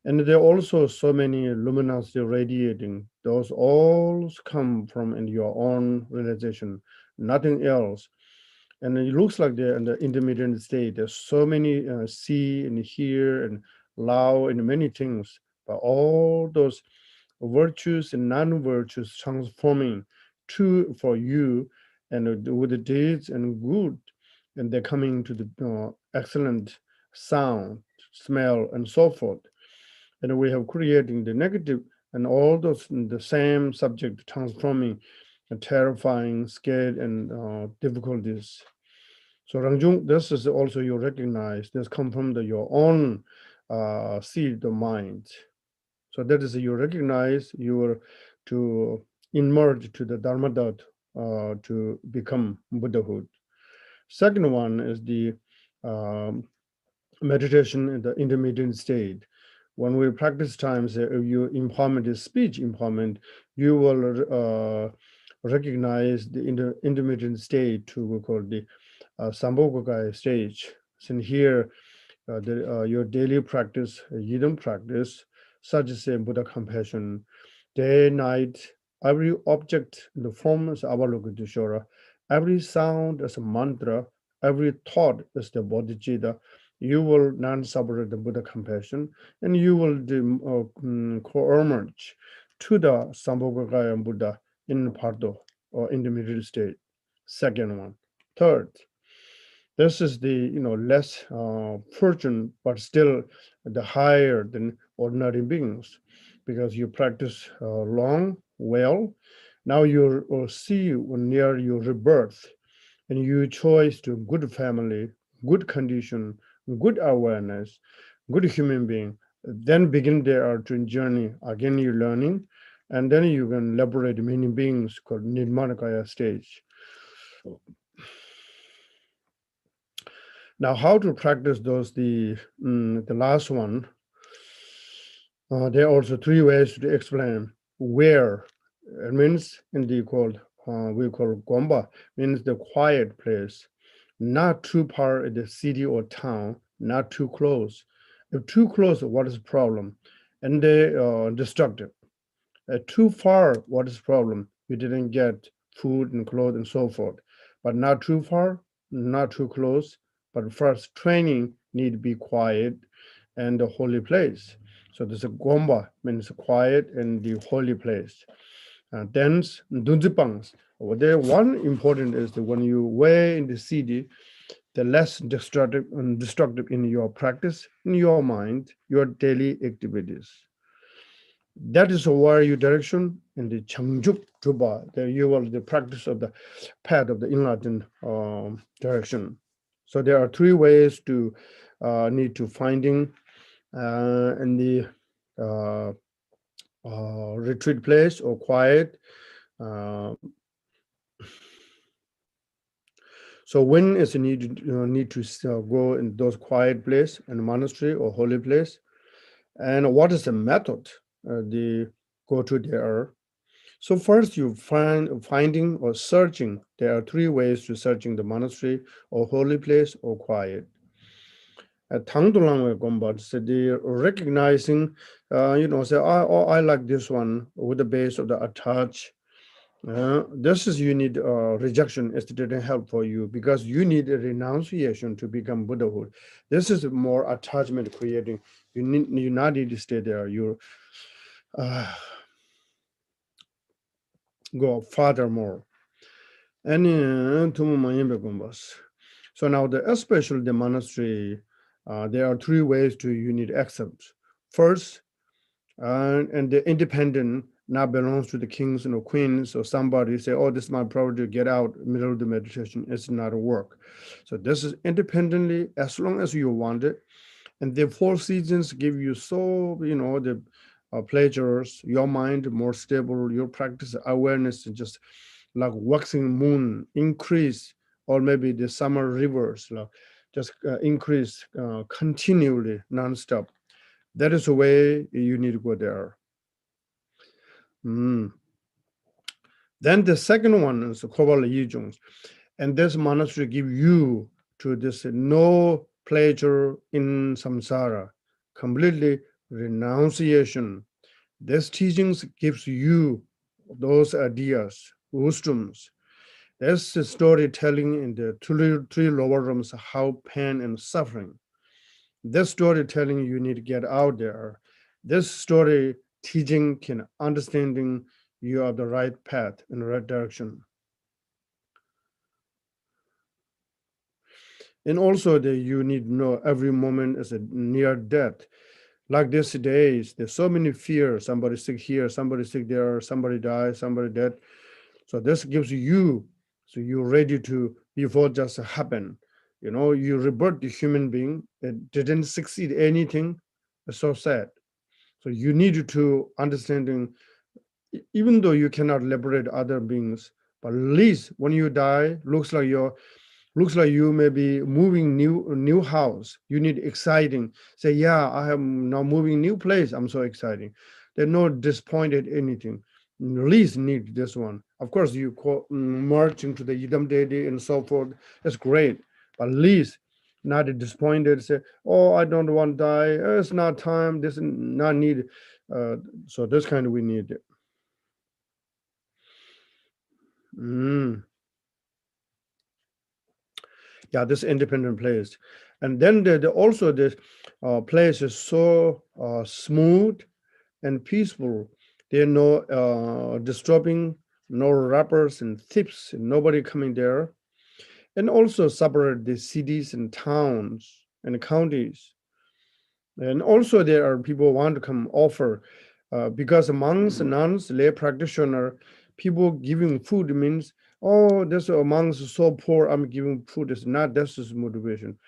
And there are also so many luminosity radiating. Those all come from in your own realization, nothing else. And it looks like they're in the intermediate state. There's so many see and hear and allow and many things, but all those virtues and non-virtues transforming to for you and with the deeds and good, and they're coming to the excellent sound, smell, and so forth. And we have creating the negative and all those the same subject transforming, terrifying, scared, and difficulties. So Rangjung, this is also you recognize, this come from your own seed of mind. So that is you recognize you are to emerge to the Dharma to become Buddhahood. Second one is the um, meditation in the intermediate state. When we practice times, you empowerment is speech empowerment, you will recognize the intermediate state to we call the Sambhogakai stage. So here your daily practice, Yidam practice, such as Buddha compassion, day, night, every object in the form is Avalokiteshvara, every sound is a mantra, every thought is the bodhicitta. You will non-separate the Buddha compassion, and you will co-emerge to the Sambhogakaya Buddha in Pardo or in the middle state. Second one. Third, this is the less fortune, but still the higher than ordinary beings, because you practice long, well. Now you will see near your rebirth, and you choose to good family, good condition, good awareness, good human being. Then begin their journey. Again, you learning, and then you can liberate many beings called Nirmanakaya stage. Now, how to practice those? The last one. There are also three ways to explain where. It means in the called we call gomba, means the quiet place, not too far in the city or town, not too close. If too close, what is the problem? And they destructive. Too far, what is the problem? You didn't get food and clothes and so forth. But not too far, not too close. But first, training need to be quiet and the holy place. So there's a gomba means quiet and the holy place. Thence dunzipangs. There one important is that when you way in the city, the less destructive in your practice, in your mind, your daily activities. That is where your direction in the Changjuk Juba, the you will the practice of the path of the enlightened direction. So there are three ways to need to finding in the uh, retreat place or quiet. Uh, so when is need to go in those quiet place and monastery or holy place, and what is the method the go to there. So first you finding or searching. There are three ways to searching the monastery or holy place or quiet. At Tangdulang Gombat, so the recognizing, say, I like this one with the base of the attach. This is you need rejection. It didn't help for you because you need a renunciation to become Buddhahood. This is more attachment creating. You not need to stay there. You uh, go furthermore. And so now the especially the monastery, there are three ways to you need accept. First, and the independent now belongs to the kings and the queens or somebody say, oh, this is my property, get out middle of the meditation. It's not a work. So this is independently as long as you want it. And the four seasons give you so, the pleasures, your mind more stable, your practice awareness is just like waxing moon increase, or maybe the summer rivers like just increase continually nonstop. That is the way you need to go there. Mm. Then the second one is Kobal Yijung. And this monastery give you to this no pleasure in samsara, completely renunciation. This teachings gives you those ideas, wisdoms. There's the storytelling in the three lower rooms, how pain and suffering. This storytelling you need to get out there. This story teaching can understanding you are the right path in the right direction. And also that you need to know every moment is a near death. Like these days, there's so many fears. Somebody sick here, somebody sick there, somebody dies, somebody dead. So this gives you, so you're ready to, before just happen. You rebirth the human being, it didn't succeed anything. It's so sad. So you need to understanding, even though you cannot liberate other beings, but at least when you die, looks like you may be moving new house. You need exciting. Say, yeah, I am now moving new place. I'm so exciting. They're not disappointed anything. At least need this one. Of course, you merge into the Yidam deity and so forth. That's great. But at least not disappointed, say, oh, I don't want to die, it's not time, this is not needed. uh, so this kind of we need. Mm, yeah, this independent place. And then also this place is so smooth and peaceful. There are no disturbing, no rappers and thieves, nobody coming there. And also separate the cities and towns and counties. And also there are people who want to come offer, because amongst nuns, lay practitioner, people giving food means, oh, this amongst so poor, I'm giving food. It's not, this is motivation.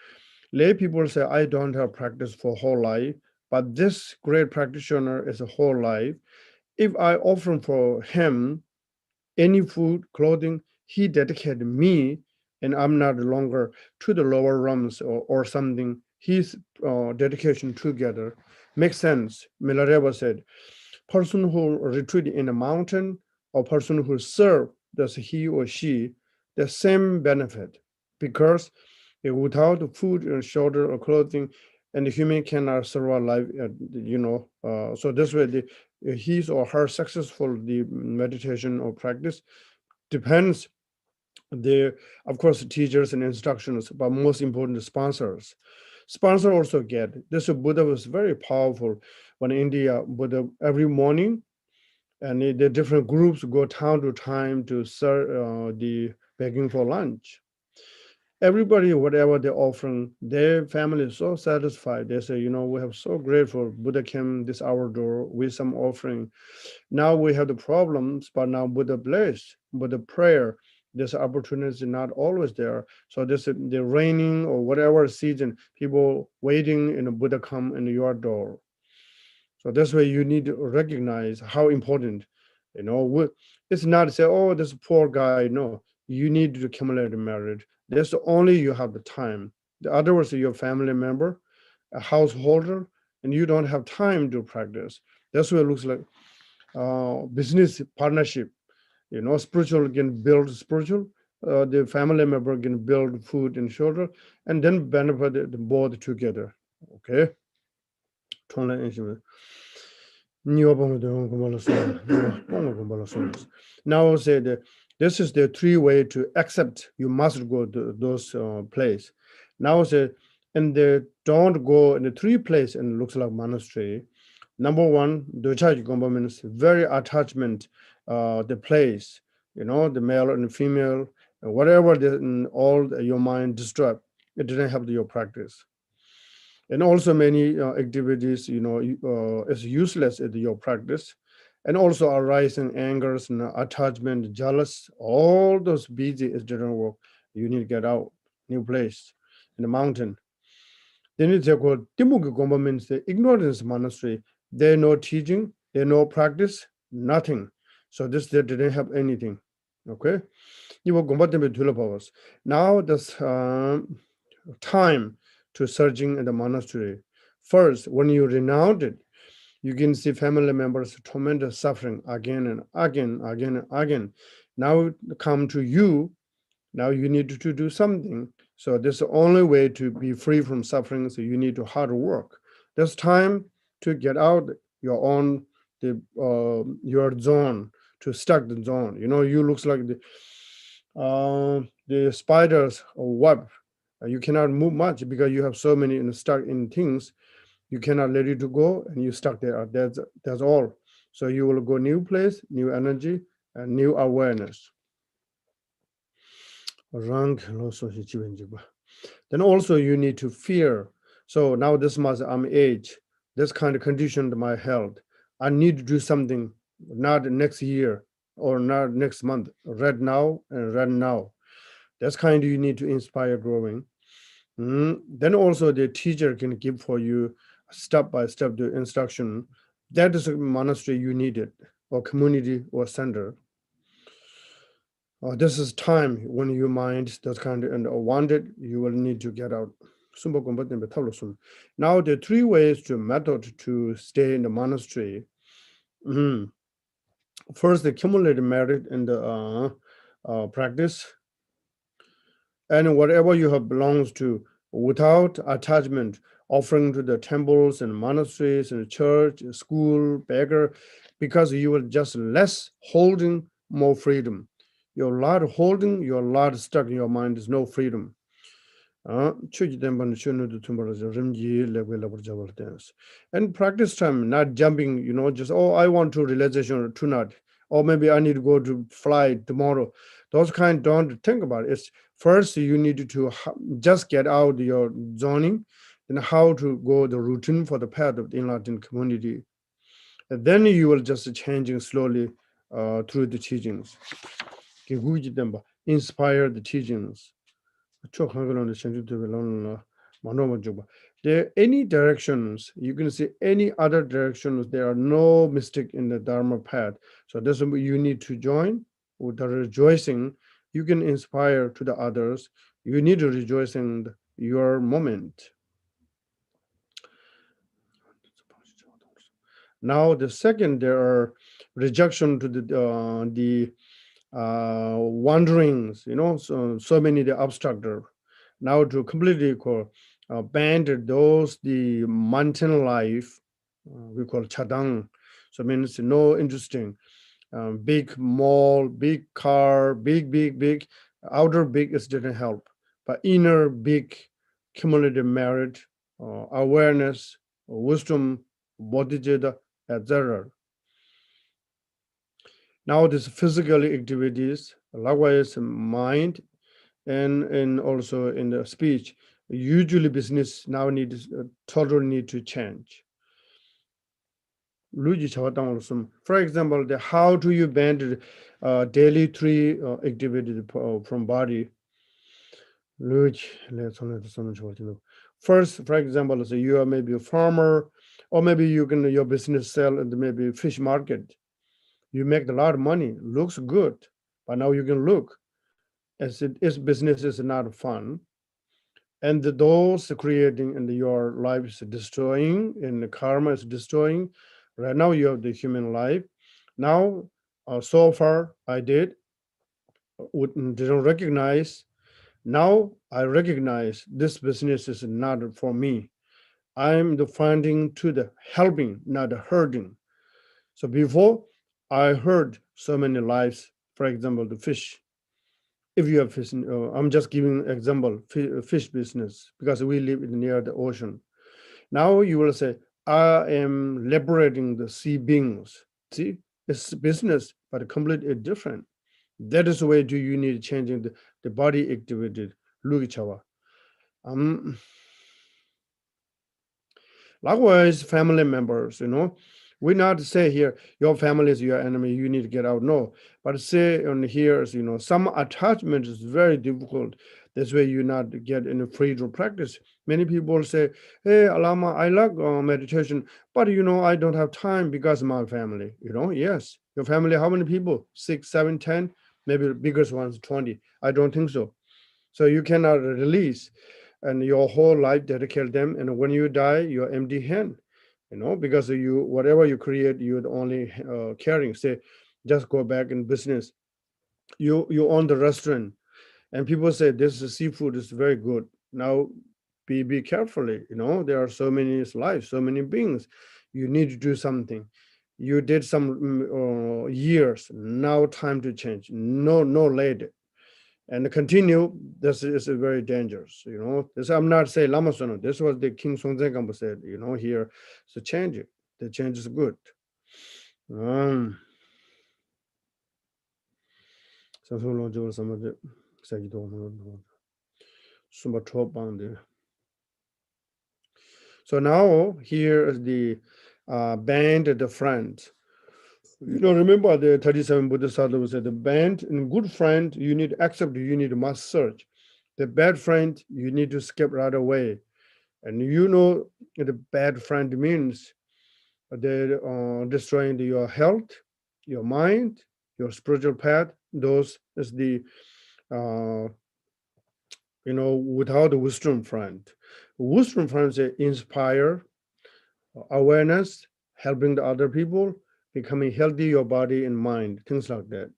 Lay people say, I don't have practice for whole life, but this great practitioner is a whole life. If I offer for him any food, clothing, he dedicated me, and I'm not longer to the lower realms or something. His dedication together makes sense. Milarewa said, person who retreat in a mountain or person who serve, does he or she the same benefit, because without food and shelter or clothing, and the human cannot survive life. So this way, the his or her successful the meditation or practice depends the, of course, teachers and instructions, but most important, the sponsors. Sponsor also get this. Buddha was very powerful when India Buddha every morning, and the different groups go town to time to serve the begging for lunch. Everybody, whatever they're offering, their family is so satisfied. They say, we have so grateful Buddha came this our door with some offering. Now we have the problems, but now Buddha bless, Buddha prayer. This opportunity is not always there. So this the raining or whatever season, people waiting and Buddha come in your door. So that's why you need to recognize how important, it's not say, oh, this poor guy. No, you need to accumulate merit. That's only you have the time. The other was your family member, a householder, and you don't have time to practice. That's what it looks like. Business partnership, spiritual can build spiritual. The family member can build food and shelter, and then benefit the both together. Okay. Now I say that this is the three way to accept. You must go to those place. Now I say, and they don't go in the three place and looks like monastery. Number one, the church gomba means very attachment, the place, the male and female, whatever all your mind disturbed, it didn't help your practice. And also many activities is useless in your practice, and also arising angers and attachment, jealous, all those busy is didn't work. You need to get out, new place in the mountain. Then it's called timuki gomba means the ignorance monastery. They no teaching, they no practice, nothing. So this they didn't have anything. Okay, you will gomba tembe dhula powers. Now this time to searching in the monastery. First, when you renounce it, you can see family members tremendous suffering again and again, again and again. Now it come to you. Now you need to do something. So this is the only way to be free from suffering. So you need to hard work. There's time to get out your own your zone, to stuck the zone. You looks like the spiders or web. You cannot move much because you have so many stuck in things. You cannot let it to go, and you stuck there. That's all. So you will go new place, new energy, and new awareness. Then also you need to fear. So now this much I'm age, this kind of conditioned my health. I need to do something, not next year or not next month, right now and right now. That's kind of you need to inspire growing. Then also the teacher can give for you step by step the instruction. That is a monastery you needed, or community or center. This is time when your mind does kind of and wanted, you will need to get out. Now the three ways to method to stay in the monastery. Mhm. First, the accumulated merit in the practice, and whatever you have belongs to, without attachment, offering to the temples and monasteries and church, school, beggar, because you will just less holding, more freedom. You're a lot holding, you're a lot stuck in your mind, there's no freedom. Chuji Demban Shunu Tumbara Rimji level Jabal dance. And practice time, not jumping, just oh, I want to relaxation tonight. Or maybe I need to go to fly tomorrow. Those kind don't think about it. It's first you need to just get out your zoning and how to go the routine for the path of the enlightened community. And then you will just changing slowly through the teachings. Inspire the teachings. There are any directions, you can see any other directions, there are no mistake in the Dharma path. So that's what you need to join with the rejoicing. You can inspire to the others. You need to rejoice in your moment. Now the second, there are rejection to the wanderings, so many the obstructor. Now to completely banned those the mountain life, we call chadang. So means no interesting, big mall, big car, big. Outer big is didn't help, but inner big cumulative merit, awareness, wisdom, bodhicitta, etc. Now this physical activities, likewise mind and also in the speech, usually business now needs totally need to change. For example, the how do you bend daily three activities from body? First, for example, say you are maybe a farmer, or maybe you can your business sell at maybe fish market. You make a lot of money, looks good, but now you can look as it is business is not fun, and those creating in your life is destroying, and the karma is destroying. Right now you have the human life. Now, so far I didn't recognize. Now I recognize this business is not for me. I'm the finding to the helping, not the hurting. So before I hurt so many lives, for example, the fish. If you have fish, I'm just giving example, fish business, because we live near the ocean. Now you will say, I am liberating the sea beings. See, it's business, but completely different. That is the way do you need changing the body activity. Lugichawa. Um, Likewise, family members, we not say here, your family is your enemy, you need to get out. No, but say on here, some attachment is very difficult. That's why you not get in a freedom practice. Many people say, hey, Lama, I like meditation, but I don't have time because of my family. Yes, your family, how many people? 6, 7, 10, maybe the biggest ones, 20. I don't think so. So you cannot release and your whole life dedicate them. And when you die, you're empty hand, because you whatever you create, you're only caring. Say, just go back in business. You own the restaurant, and people say this is seafood is very good. Now, be carefully. There are so many lives, so many beings. You need to do something. You did some years. Now time to change. No later and continue. This is very dangerous. This I'm not saying Lama Sonam. This was the King Songtsen said. Here, so change it. The change is good. Um, so now here is the band the friend. Remember the 37 Buddha sadhu said the band and good friend you need to accept, you need to must search. The bad friend you need to skip right away. And the bad friend means they're destroying your health, your mind, your spiritual path. Those is the without the wisdom friend. Wisdom friends inspire awareness, helping the other people, becoming healthy, your body and mind, things like that.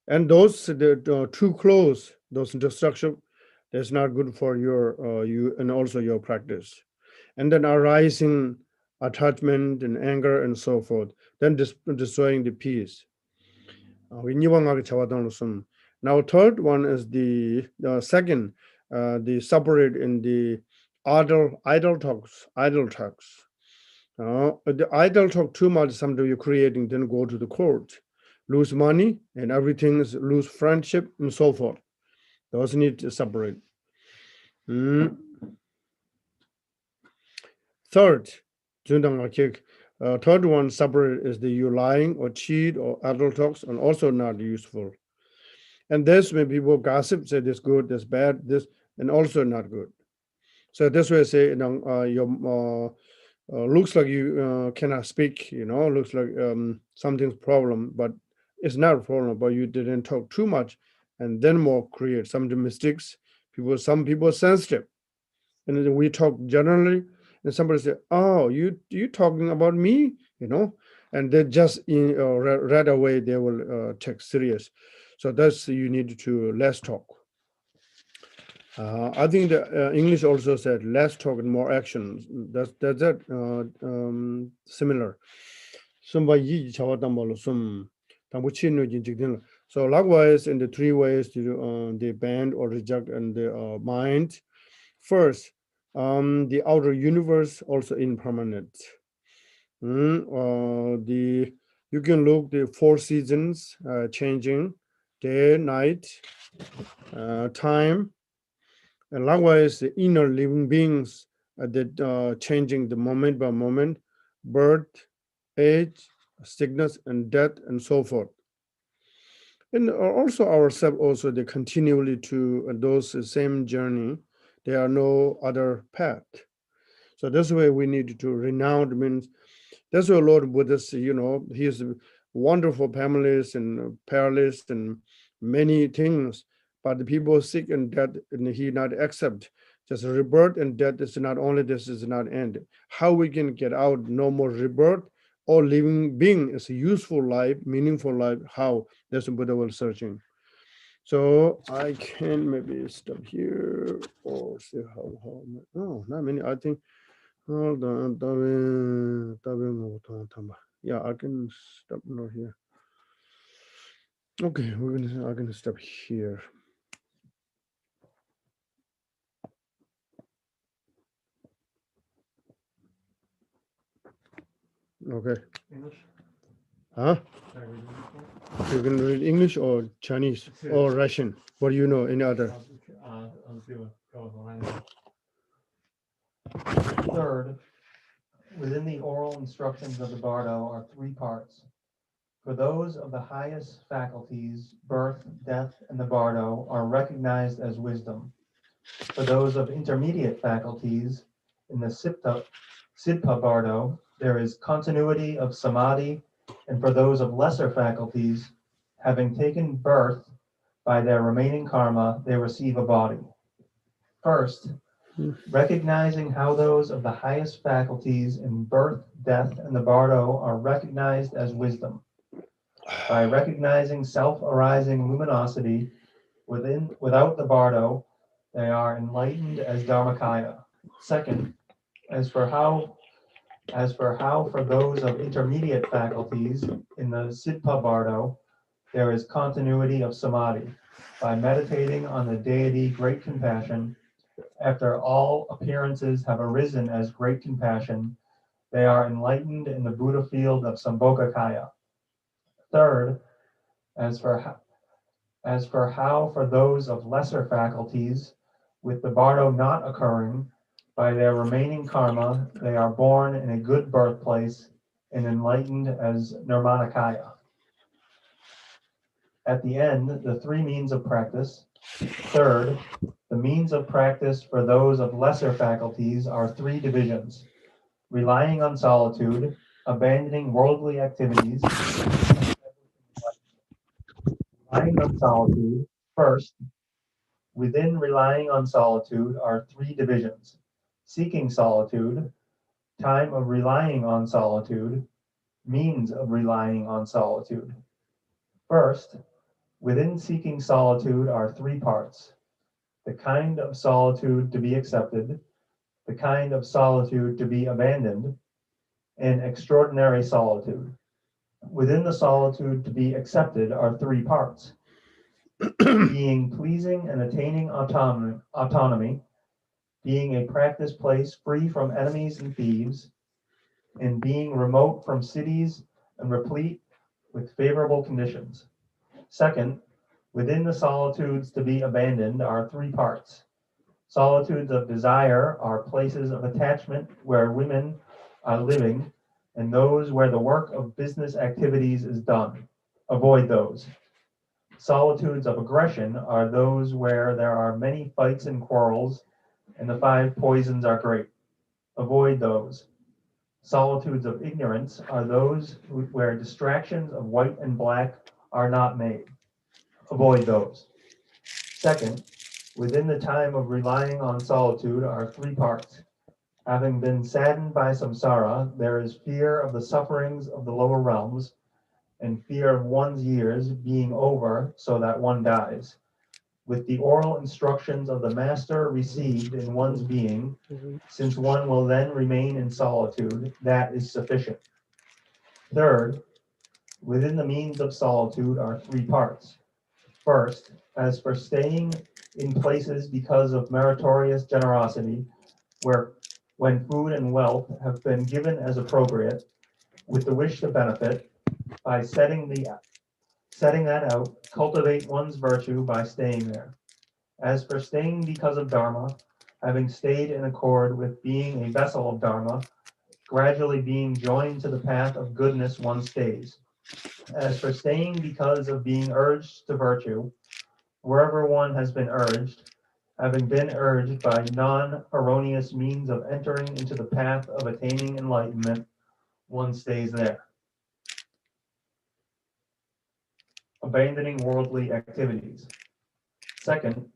And those the too close, those destruction, that's not good for your you and also your practice. And then arising attachment and anger and so forth, then destroying the peace. 인이왕하게 잡아던 some. Now third one is the second, the separate in the idle talks. The idle talk too much, sometimes you're creating, then go to the court, lose money, and everything is lose friendship and so forth. Those need to separate. Mm. Third, third one separate is the you lying or cheat or idle talks and also not useful. And this when people gossip, say this good, this bad, this, and also not good. So this way, say, your looks like you cannot speak, looks like something's problem, but it's not a problem, but you didn't talk too much, and then more create some mistakes. Some people are sensitive, and then we talk generally, and somebody say, "Oh, you talking about me?" And they just right away they will take serious. So that's you need to less talk. I think the English also said less talk and more action. That's that similar. Some by yi chawa tambalo some tambu chinu jin. So likewise in the three ways to the bend or reject and the mind. First, the outer universe also impermanent. The you can look the four seasons changing, day, night, time, and likewise the inner living beings that changing the moment by moment, birth, age, sickness, and death, and so forth. And also ourselves also they continually to those same journey. There are no other path. So that's why we need to renounce means that's why Lord Buddha, he has wonderful families and paralyzed and many things, but the people sick and dead, and he not accept. Just rebirth and death is not only this is not end. How we can get out no more rebirth or living being is a useful life, meaningful life. How that's what Buddha was searching. So I can maybe stop here or see how. No, not many. I think hold on, yeah, I can stop now here. Okay, I'm gonna stop here. Okay. English? Huh? Should I read English? You can read English or Chinese or Russian. What do you know? Any other? I'll go with the language. Third, within the oral instructions of the Bardo are three parts. For those of the highest faculties, birth, death, and the Bardo are recognized as wisdom. For those of intermediate faculties, in the Sidpa Bardo, there is continuity of samadhi, and for those of lesser faculties, having taken birth by their remaining karma, they receive a body. First, recognizing how those of the highest faculties in birth, death, and the bardo are recognized as wisdom. By recognizing self-arising luminosity without the bardo, they are enlightened as Dharmakaya. Second, as for how for those of intermediate faculties in the Sidpa bardo, there is continuity of samadhi. By meditating on the deity great compassion, after all appearances have arisen as great compassion, they are enlightened in the Buddha field of Sambhogakaya. Third, as for how for those of lesser faculties, with the bardo not occurring, by their remaining karma, they are born in a good birthplace and enlightened as Nirmanakaya. At the end, the three means of practice. Third, the means of practice for those of lesser faculties are three divisions: relying on solitude, abandoning worldly activities. Relying on solitude, first, within relying on solitude are three divisions: seeking solitude, time of relying on solitude, means of relying on solitude. First, Within seeking solitude are three parts: the kind of solitude to be accepted, the kind of solitude to be abandoned, and extraordinary solitude. Within the solitude to be accepted are three parts: being pleasing and attaining autonomy, being a practice place free from enemies and thieves, and being remote from cities and replete with favorable conditions. Second, within the solitudes to be abandoned are three parts: solitudes of desire are places of attachment where women are living, and those where the work of business activities is done. Avoid those. Solitudes of aggression are those where there are many fights and quarrels, and the five poisons are great. Avoid those. Solitudes of ignorance are those where distractions of white and black are not made. Avoid those. Second, within the time of relying on solitude are three parts. Having been saddened by samsara, there is fear of the sufferings of the lower realms, and fear of one's years being over so that one dies. With the oral instructions of the master received in one's being, since one will then remain in solitude, that is sufficient. Third, within the means of solitude are three parts. First, as for staying in places because of meritorious generosity, where when food and wealth have been given as appropriate, with the wish to benefit, by setting that out, cultivate one's virtue by staying there. As for staying because of Dharma, having stayed in accord with being a vessel of Dharma, gradually being joined to the path of goodness one stays. As for staying because of being urged to virtue, wherever one has been urged, having been urged by non-erroneous means of entering into the path of attaining enlightenment, one stays there. Abandoning worldly activities. Second,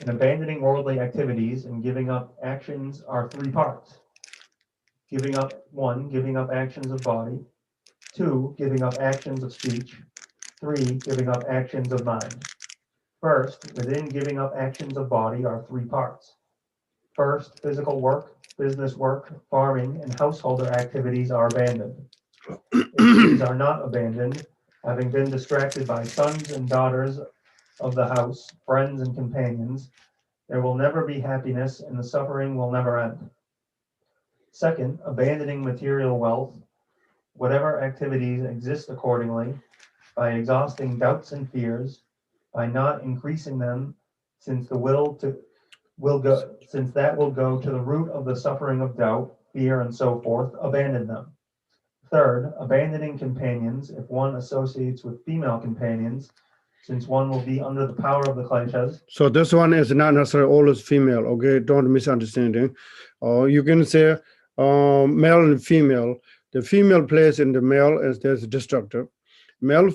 in abandoning worldly activities and giving up actions are three parts. Giving up actions of body. Two, giving up actions of speech. Three, giving up actions of mind. First, within giving up actions of body are three parts. First, physical work, business work, farming, and householder activities are abandoned. If these are not abandoned, having been distracted by sons and daughters of the house, friends and companions, there will never be happiness and the suffering will never end. Second, abandoning material wealth, whatever activities exist accordingly, by exhausting doubts and fears, by not increasing them, since that will go to the root of the suffering of doubt, fear, and so forth, abandon them. Third, abandoning companions, if one associates with female companions, since one will be under the power of the kleshas. So this one is not necessarily always female, okay? Don't misunderstanding. You can say male and female. The female place in the male is there's destructive. Male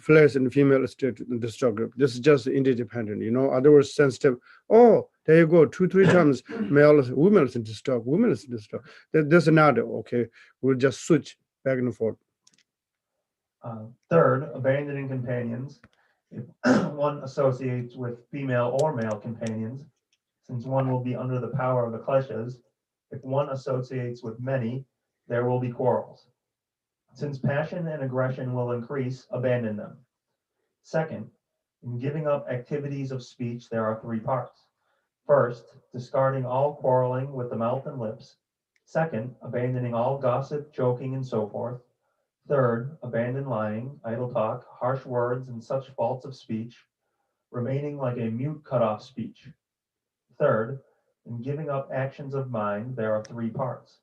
place in the female is destructive. This is just interdependent, Other words, sensitive. Oh, there you go. 2-3 times male, women is destructive. Women is destructive. That's another, okay? We'll just switch back and forth. Third, abandoning companions. If one associates with female or male companions, since one will be under the power of the kleshas, if one associates with many, there will be quarrels. Since passion and aggression will increase, abandon them. Second, in giving up activities of speech, there are three parts. First, discarding all quarreling with the mouth and lips. Second, abandoning all gossip, joking, and so forth. Third, abandon lying, idle talk, harsh words, and such faults of speech, remaining like a mute cut-off speech. Third, in giving up actions of mind, there are three parts.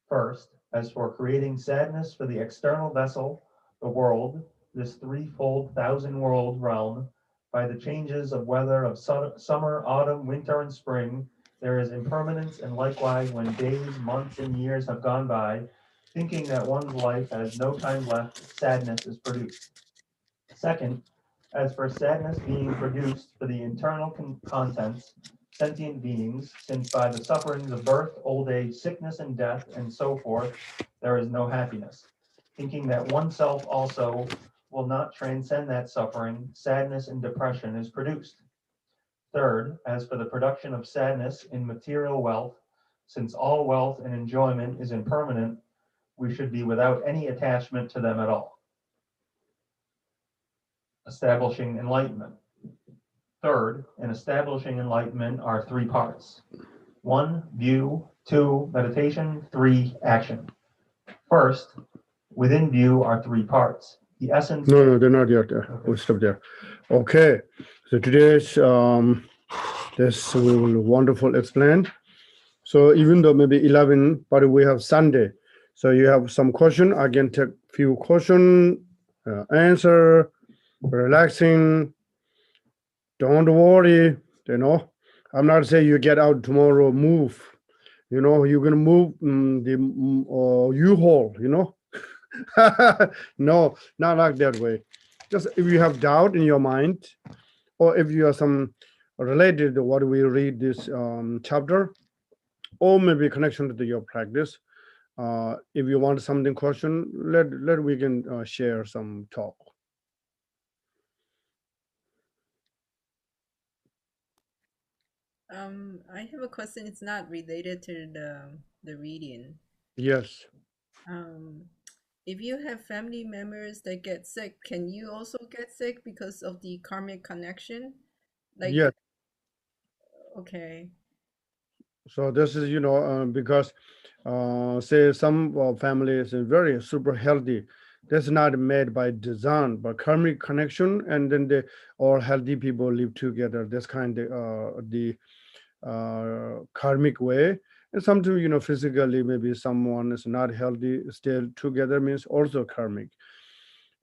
First, as for creating sadness for the external vessel, the world, this threefold thousand-world realm, by the changes of weather of summer, autumn, winter, and spring, there is impermanence, and likewise when days, months, and years have gone by, thinking that one's life has no time left, sadness is produced. Second, as for sadness being produced for the internal contents, sentient beings, since by the sufferings of birth, old age, sickness, and death, and so forth, there is no happiness. Thinking that oneself also will not transcend that suffering, sadness and depression is produced. Third, as for the production of sadness in material wealth, since all wealth and enjoyment is impermanent, we should be without any attachment to them at all. Establishing enlightenment. Third, in establishing enlightenment are three parts. 1, view. 2, meditation. 3, action. First, within view are three parts. The essence. No, they're not yet. We'll stop there. Okay. So today's this we will wonderful explain. So even though maybe 11, but we have Sunday. So you have some question. I can take few question, answer, relaxing. Don't worry. I'm not saying you get out tomorrow, move. You're gonna move the U-Haul. No, not like that way. Just if you have doubt in your mind, or if you are some related to what we read this chapter, or maybe connection to your practice. If you want something question, let we can share some talk. I have a question. It's not related to the reading. Yes. If you have family members that get sick, can you also get sick because of the karmic connection? Like, Yes. okay. So this is because say some families are very super healthy. That's not made by design, but karmic connection, and then they all healthy people live together. That's kind of the karmic way. And sometimes physically maybe someone is not healthy, still together means also karmic.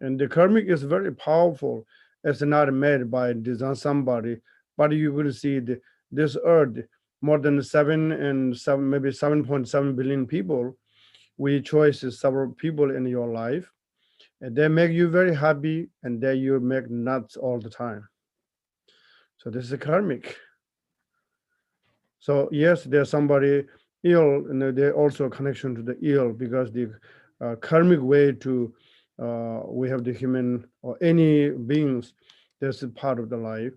And the karmic is very powerful. It's not made by design somebody, but you will see this earth, more than 7 maybe 7.7 billion people. We choose several people in your life, and they make you very happy, and they you make nuts all the time. So this is karmic. So yes, there's somebody ill, and there also a connection to the ill, because the karmic way to we have the human or any beings. This is part of the life.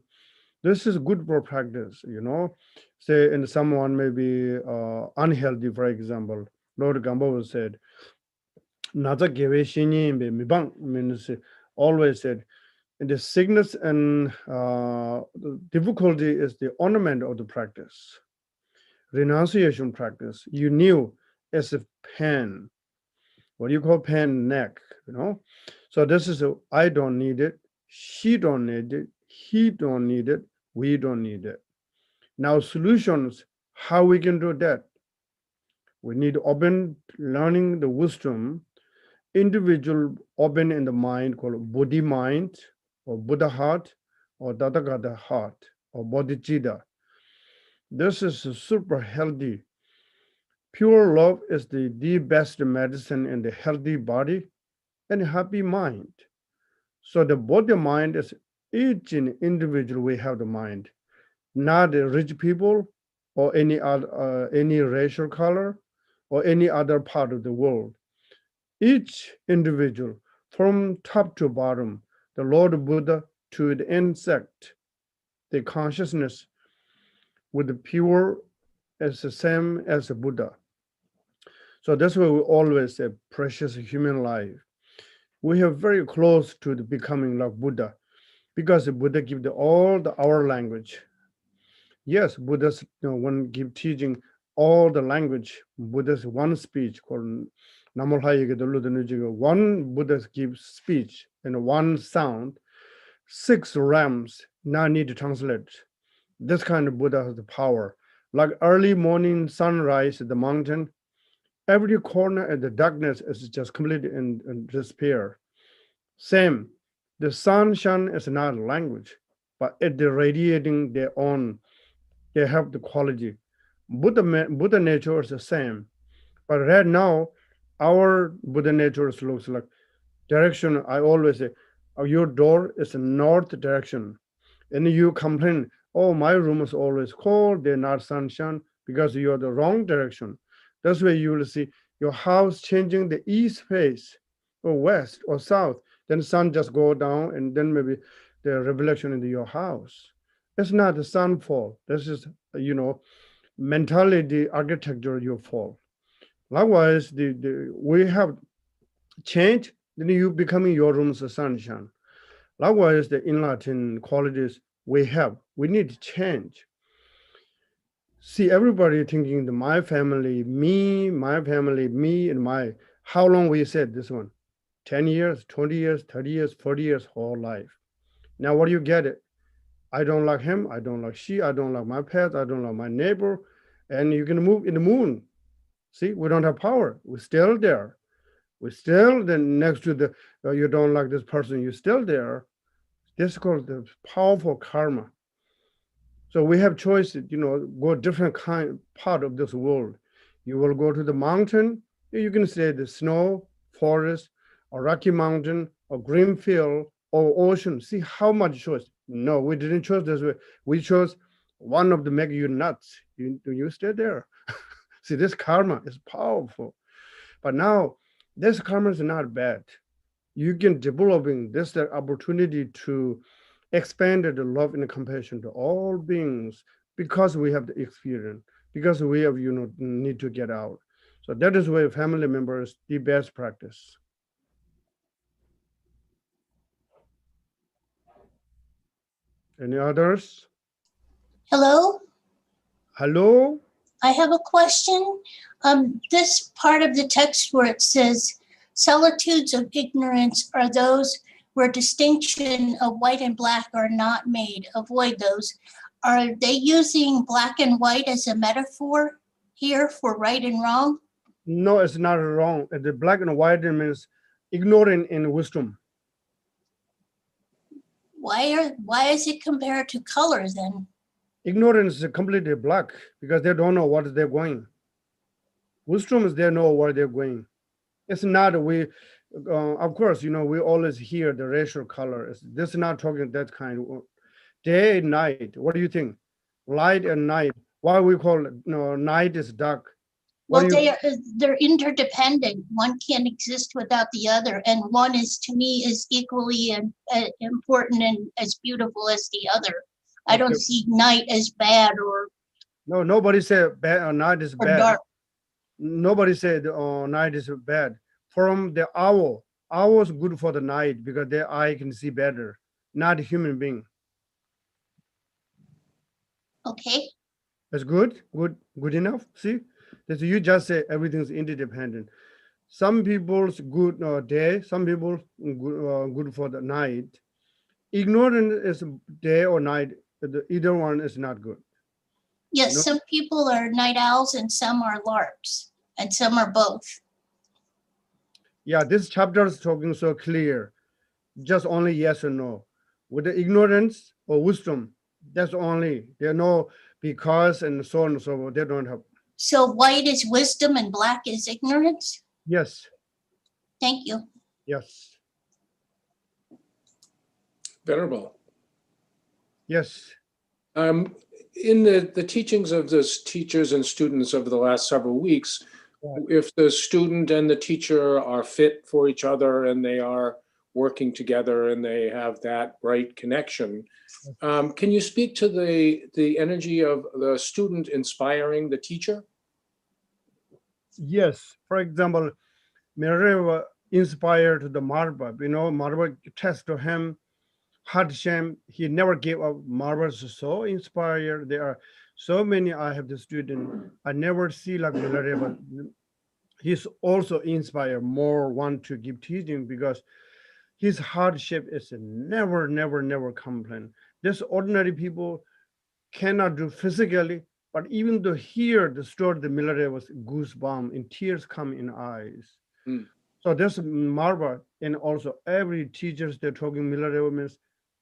This is good for practice. Say, and someone may be unhealthy, for example. Lord Gamba said, "Naza geve shini be mibang," means always said, and the sickness and the difficulty is the ornament of the practice. Renunciation practice, you knew as a pen. What do you call pen? Neck. So this is I don't need it, she don't need it, he don't need it, we don't need it. Now solutions, how we can do that? We need open learning the wisdom, individual open in the mind called Buddhi mind, or Buddha heart, or Tathagata heart, or Bodhicitta. This is a super healthy. Pure love is the best medicine in the healthy body and happy mind. So the body mind is each individual we have the mind, not the rich people or any other any racial color or any other part of the world. Each individual from top to bottom, the Lord Buddha to the insect, the consciousness with the pure is the same as the Buddha. So that's why we always say precious human life. We are very close to the becoming like Buddha, because the Buddha give all the our language. Yes, Buddha's one give teaching all the language. Buddha's one speech called one Buddha gives speech and one sound, 6 realms, now need to translate. This kind of Buddha has the power. Like early morning sunrise at the mountain, every corner and the darkness is just completely in despair. Same, the sunshine is not a language, but it radiating their own, they have the quality. Buddha nature is the same, but right now, our Buddha nature looks like direction. I always say, your door is north direction, and you complain, oh, my room is always cold, they're not sunshine, because you're the wrong direction. That's why you will see your house changing the east face or west or south, then sun just go down, and then maybe the revelation into your house. It's not the sun fall. This is, mentality, architecture you fall. Likewise, we have change, then you becoming your room's sunshine. Likewise, the in Latin qualities we need to change. See, everybody thinking the my family, me, and my. How long we said this one? 10 years, 20 years, 30 years, 40 years, whole life. Now, what do you get it? I don't like him. I don't like she. I don't like my pet. I don't like my neighbor. And you can move in the moon. See, we don't have power. We're still there. We're still then next to the, you don't like this person, you're still there. This is called the powerful karma. So we have choices, go different kind part of this world. You will go to the mountain, you can say the snow, forest, or Rocky Mountain, or green field, or ocean. See how much choice. No, we didn't choose this way. We chose one of the make you nuts. You stay there. See, this karma is powerful. But now, this karma is not bad. You can developing this the opportunity to expand the love and compassion to all beings because we have the experience, because we have need to get out. So that is why family members the best practice. Any others? Hello, Hello? I have a question. This part of the text where it says, solitudes of ignorance are those where distinction of white and black are not made. Avoid those. Are they using black and white as a metaphor here for right and wrong? No, it's not wrong. The black and white means ignorant in wisdom. Why is it compared to color then? Ignorance is completely black because they don't know what they're going. Wisdom is they know where they're going. It's not of course, we always hear the racial color. This is not talking that kind of day and night. What do you think? Light and night. Why we call it, night is dark? Well, they're interdependent. One can't exist without the other, and one is, to me, is equally important and as beautiful as the other. I don't see night as bad or no. Nobody said bad. Night is bad. Dark. Nobody said night is bad. From the owl is good for the night because their eye can see better. Not a human being. Okay. That's good enough. See, that you just say everything's interdependent. Some people's good day, some people good for the night. Ignorant is day or night. Either one is not good. Yes, some people are night owls and some are larks, and some are both. Yeah, this chapter is talking so clear. Just only yes or no. With the ignorance or wisdom, that's only there are no because and so on and so forth. They don't have. So white is wisdom and black is ignorance? Yes. Thank you. Yes. Venerable. Yes. In the teachings of the teachers and students over the last several weeks, if the student and the teacher are fit for each other and they are working together and they have that right connection, can you speak to the energy of the student inspiring the teacher? Yes. For example, Minerva inspired the Marva. Marva test to him, hardship. He never gave up. Marva is so inspired. There are so many. I have the student. I never see like Minerva. He's also inspired more want to give teaching because his hardship is never complain. This ordinary people cannot do physically, but even to hear the story, the military was goosebump and tears come in eyes. So this Marva and also every teachers they're talking military means,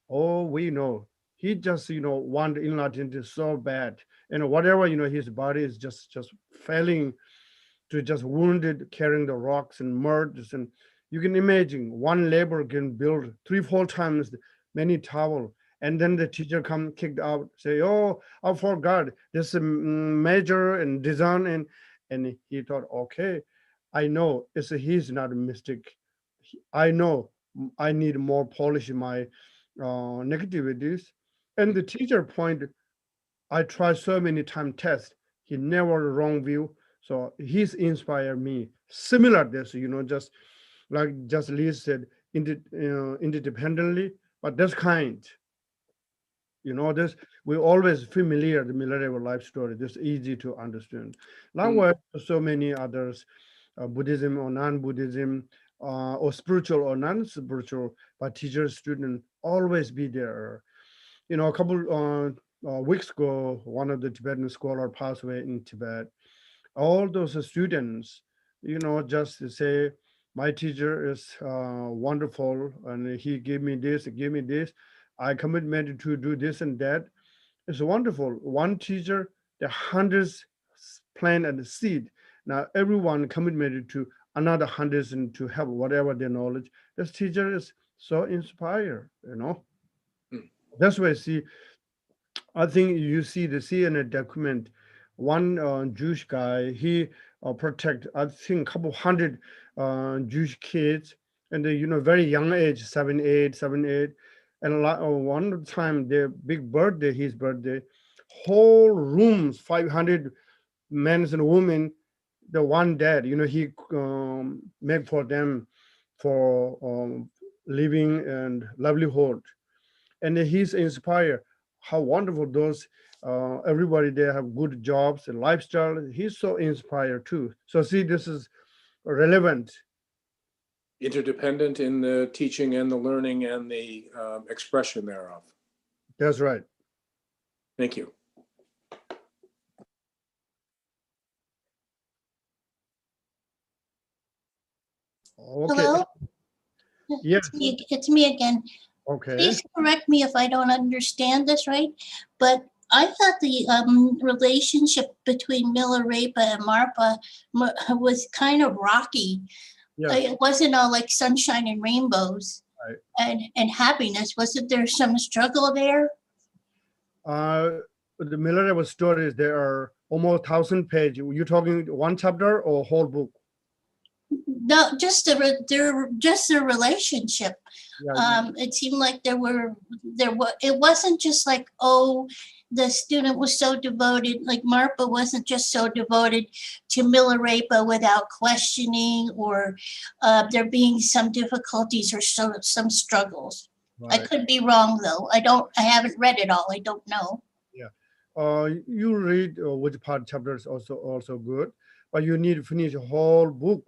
oh, we know he just want in Latin is so bad and whatever his body is just failing to just wounded carrying the rocks and murders, and you can imagine one labor can build 3-4 times many towel, and then the teacher come kicked out, say, oh, I forgot this major and design, and he thought, okay, I know he's not a mistake. I know I need more polish in my negativities. And the teacher point, I tried so many time test. He never wrong view. So he's inspired me. Similar this, just like just Lee said, independently, but this kind. This we always familiar the military life story. This easy to understand. Likewise, so many others, Buddhism or non-Buddhism, or spiritual or non-spiritual, but teacher student always be there. A couple weeks ago, one of the Tibetan scholar passed away in Tibet. All those students, just to say, my teacher is wonderful, and he gave me this, give me this. I committed to do this and that. It's wonderful. One teacher, the hundreds plant and seed. Now everyone committed to another hundreds and to help whatever their knowledge. This teacher is so inspired. Mm. That's why I think you see in a document, one Jewish guy, he protect, I think, couple hundred Jewish kids, and they, very young age, 7, 8. And one time, their big birthday, his birthday, whole rooms, 500 men and women, the one dad, he made for them for living and livelihood, and he's inspired how wonderful those everybody there have good jobs and lifestyle. He's so inspired too. So see, this is relevant. Interdependent in the teaching and the learning and the expression thereof. That's right. Thank you. Okay. Hello? Yes. It's me again. Okay. Please correct me if I don't understand this right, but I thought the relationship between Milarepa and Marpa was kind of rocky. Yeah. It wasn't all like sunshine and rainbows, Right. and happiness. Wasn't there some struggle there? The Miller stories, there are almost 1,000 pages. You talking one chapter or whole book? No, just their relationship. Yeah. It seemed like it wasn't just like, oh, the student was so devoted, like Marpa wasn't just so devoted to Milarepa without questioning, or there being some difficulties or some struggles. I Right. could be wrong though. I haven't read it all. I don't know. Yeah. You read which part chapters also good, but you need to finish a whole book.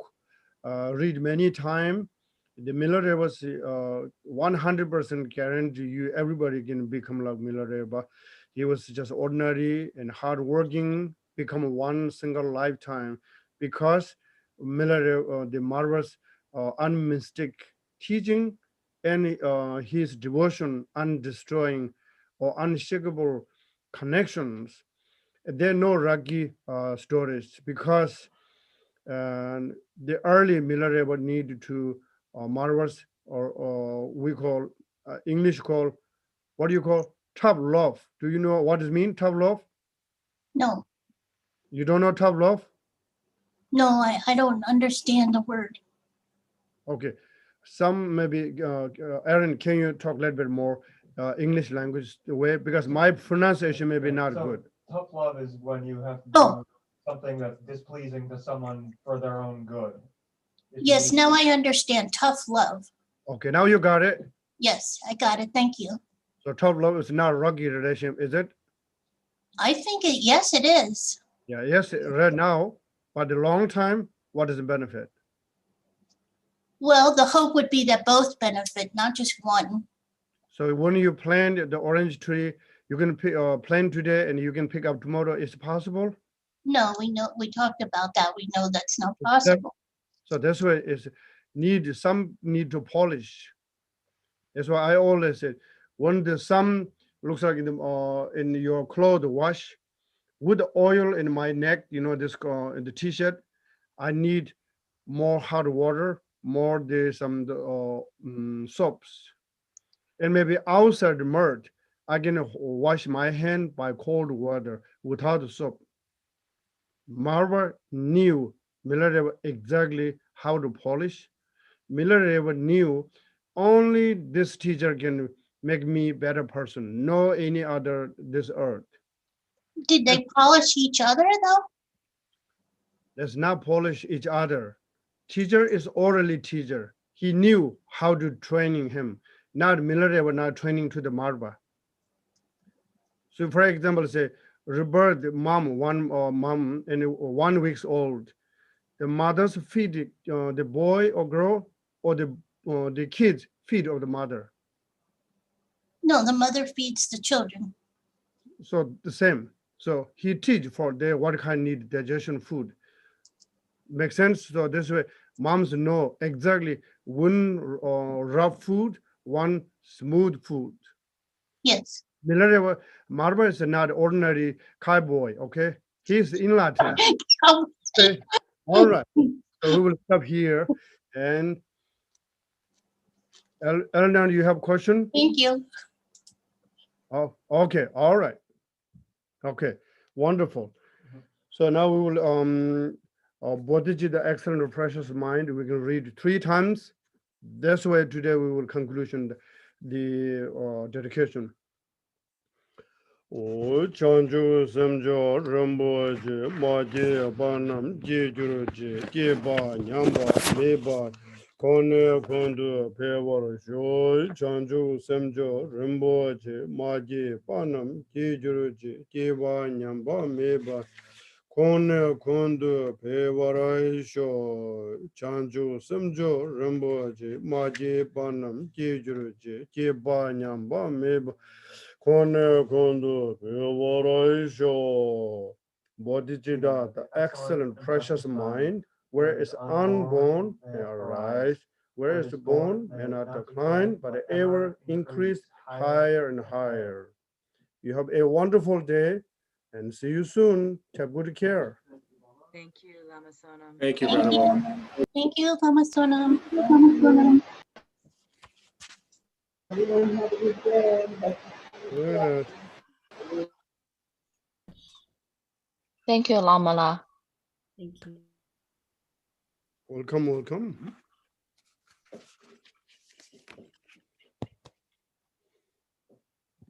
Read many times. The Miller was 100% guarantee you everybody can become like Miller, but he was just ordinary and hardworking, become one single lifetime, because Miller, the marvelous, unmistakable teaching, and his devotion, undestroying or unshakable connections. There are no raggy stories, because the early Miller would need to marvelous, or we call English call, what do you call, tough love. Do you know what it mean, tough love? No, You don't know tough love? no, I don't understand the word. Okay. Some maybe, Aaron, can you talk a little bit more English language the way, because my pronunciation may be not So, good. tough love is when you have to Oh. do something that's displeasing to someone for their own good. If you Yes, need- now I understand. Tough love. Okay, now you got it. Yes, I got it. Thank you. So tough love is not rocky relationship, is it? I think yes, it is. Yeah, yes, right now, but the long time, what is the benefit? Well, the hope would be that both benefit, not just one. So when you plant the orange tree, you can plant today and you can pick up tomorrow. Is it possible? No, we talked about that. We know that's not possible. So that's why it's some need to polish. That's why I always said, when the sun looks like in your clothes wash, with the oil in my neck, this in the t-shirt, I need more hot water, more some soaps, and maybe outside the mud, I can wash my hand by cold water without soap. Marva knew Miller exactly how to polish. Miller knew only this teacher can make me better person. No any other this earth. Did they polish each other though? Let's not polish each other. Teacher is orally teacher. He knew how to training him. Not military were not training to the marva. So for example, say rebirth mom, mom and 1 week old. The mothers feed the boy or girl, or the kids feed of the mother. No, the mother feeds the children. So the same. So he teach for their what kind need digestion food. Make sense? So this way, moms know exactly one rough food, one smooth food. Yes. Military Marva is not ordinary cowboy. Okay, he's in Latin. Oh, Okay, all right. So we will stop here. And Eleanor, you have question? thank you. Oh, okay, all right. Okay, wonderful. So now we will Bodhiji, the excellent and precious mind, we can read 3 times. That's why today we will conclusion the dedication. O chanju samjo ramboji maji banam jijuruji kiba nyamba meba kone kondu pewar joy chanju samjo ramboji maji banam jijuruji kiba nyamba meba kone kondu pewar sho chanju samjo ramboji maji banam jijuruji kiba nyamba meba Kone kondo pewarai Bodhicitta, the excellent, precious mind, where is unborn may arise, where is born may not decline, but ever increase higher and higher. You have a wonderful day and see you soon. Take good care. Thank you, Lama Sonam. Thank you, Thank Venerable. you. Thank you, Lama Sonam. Yes. Thank you, Lamala. Thank you. Welcome, welcome.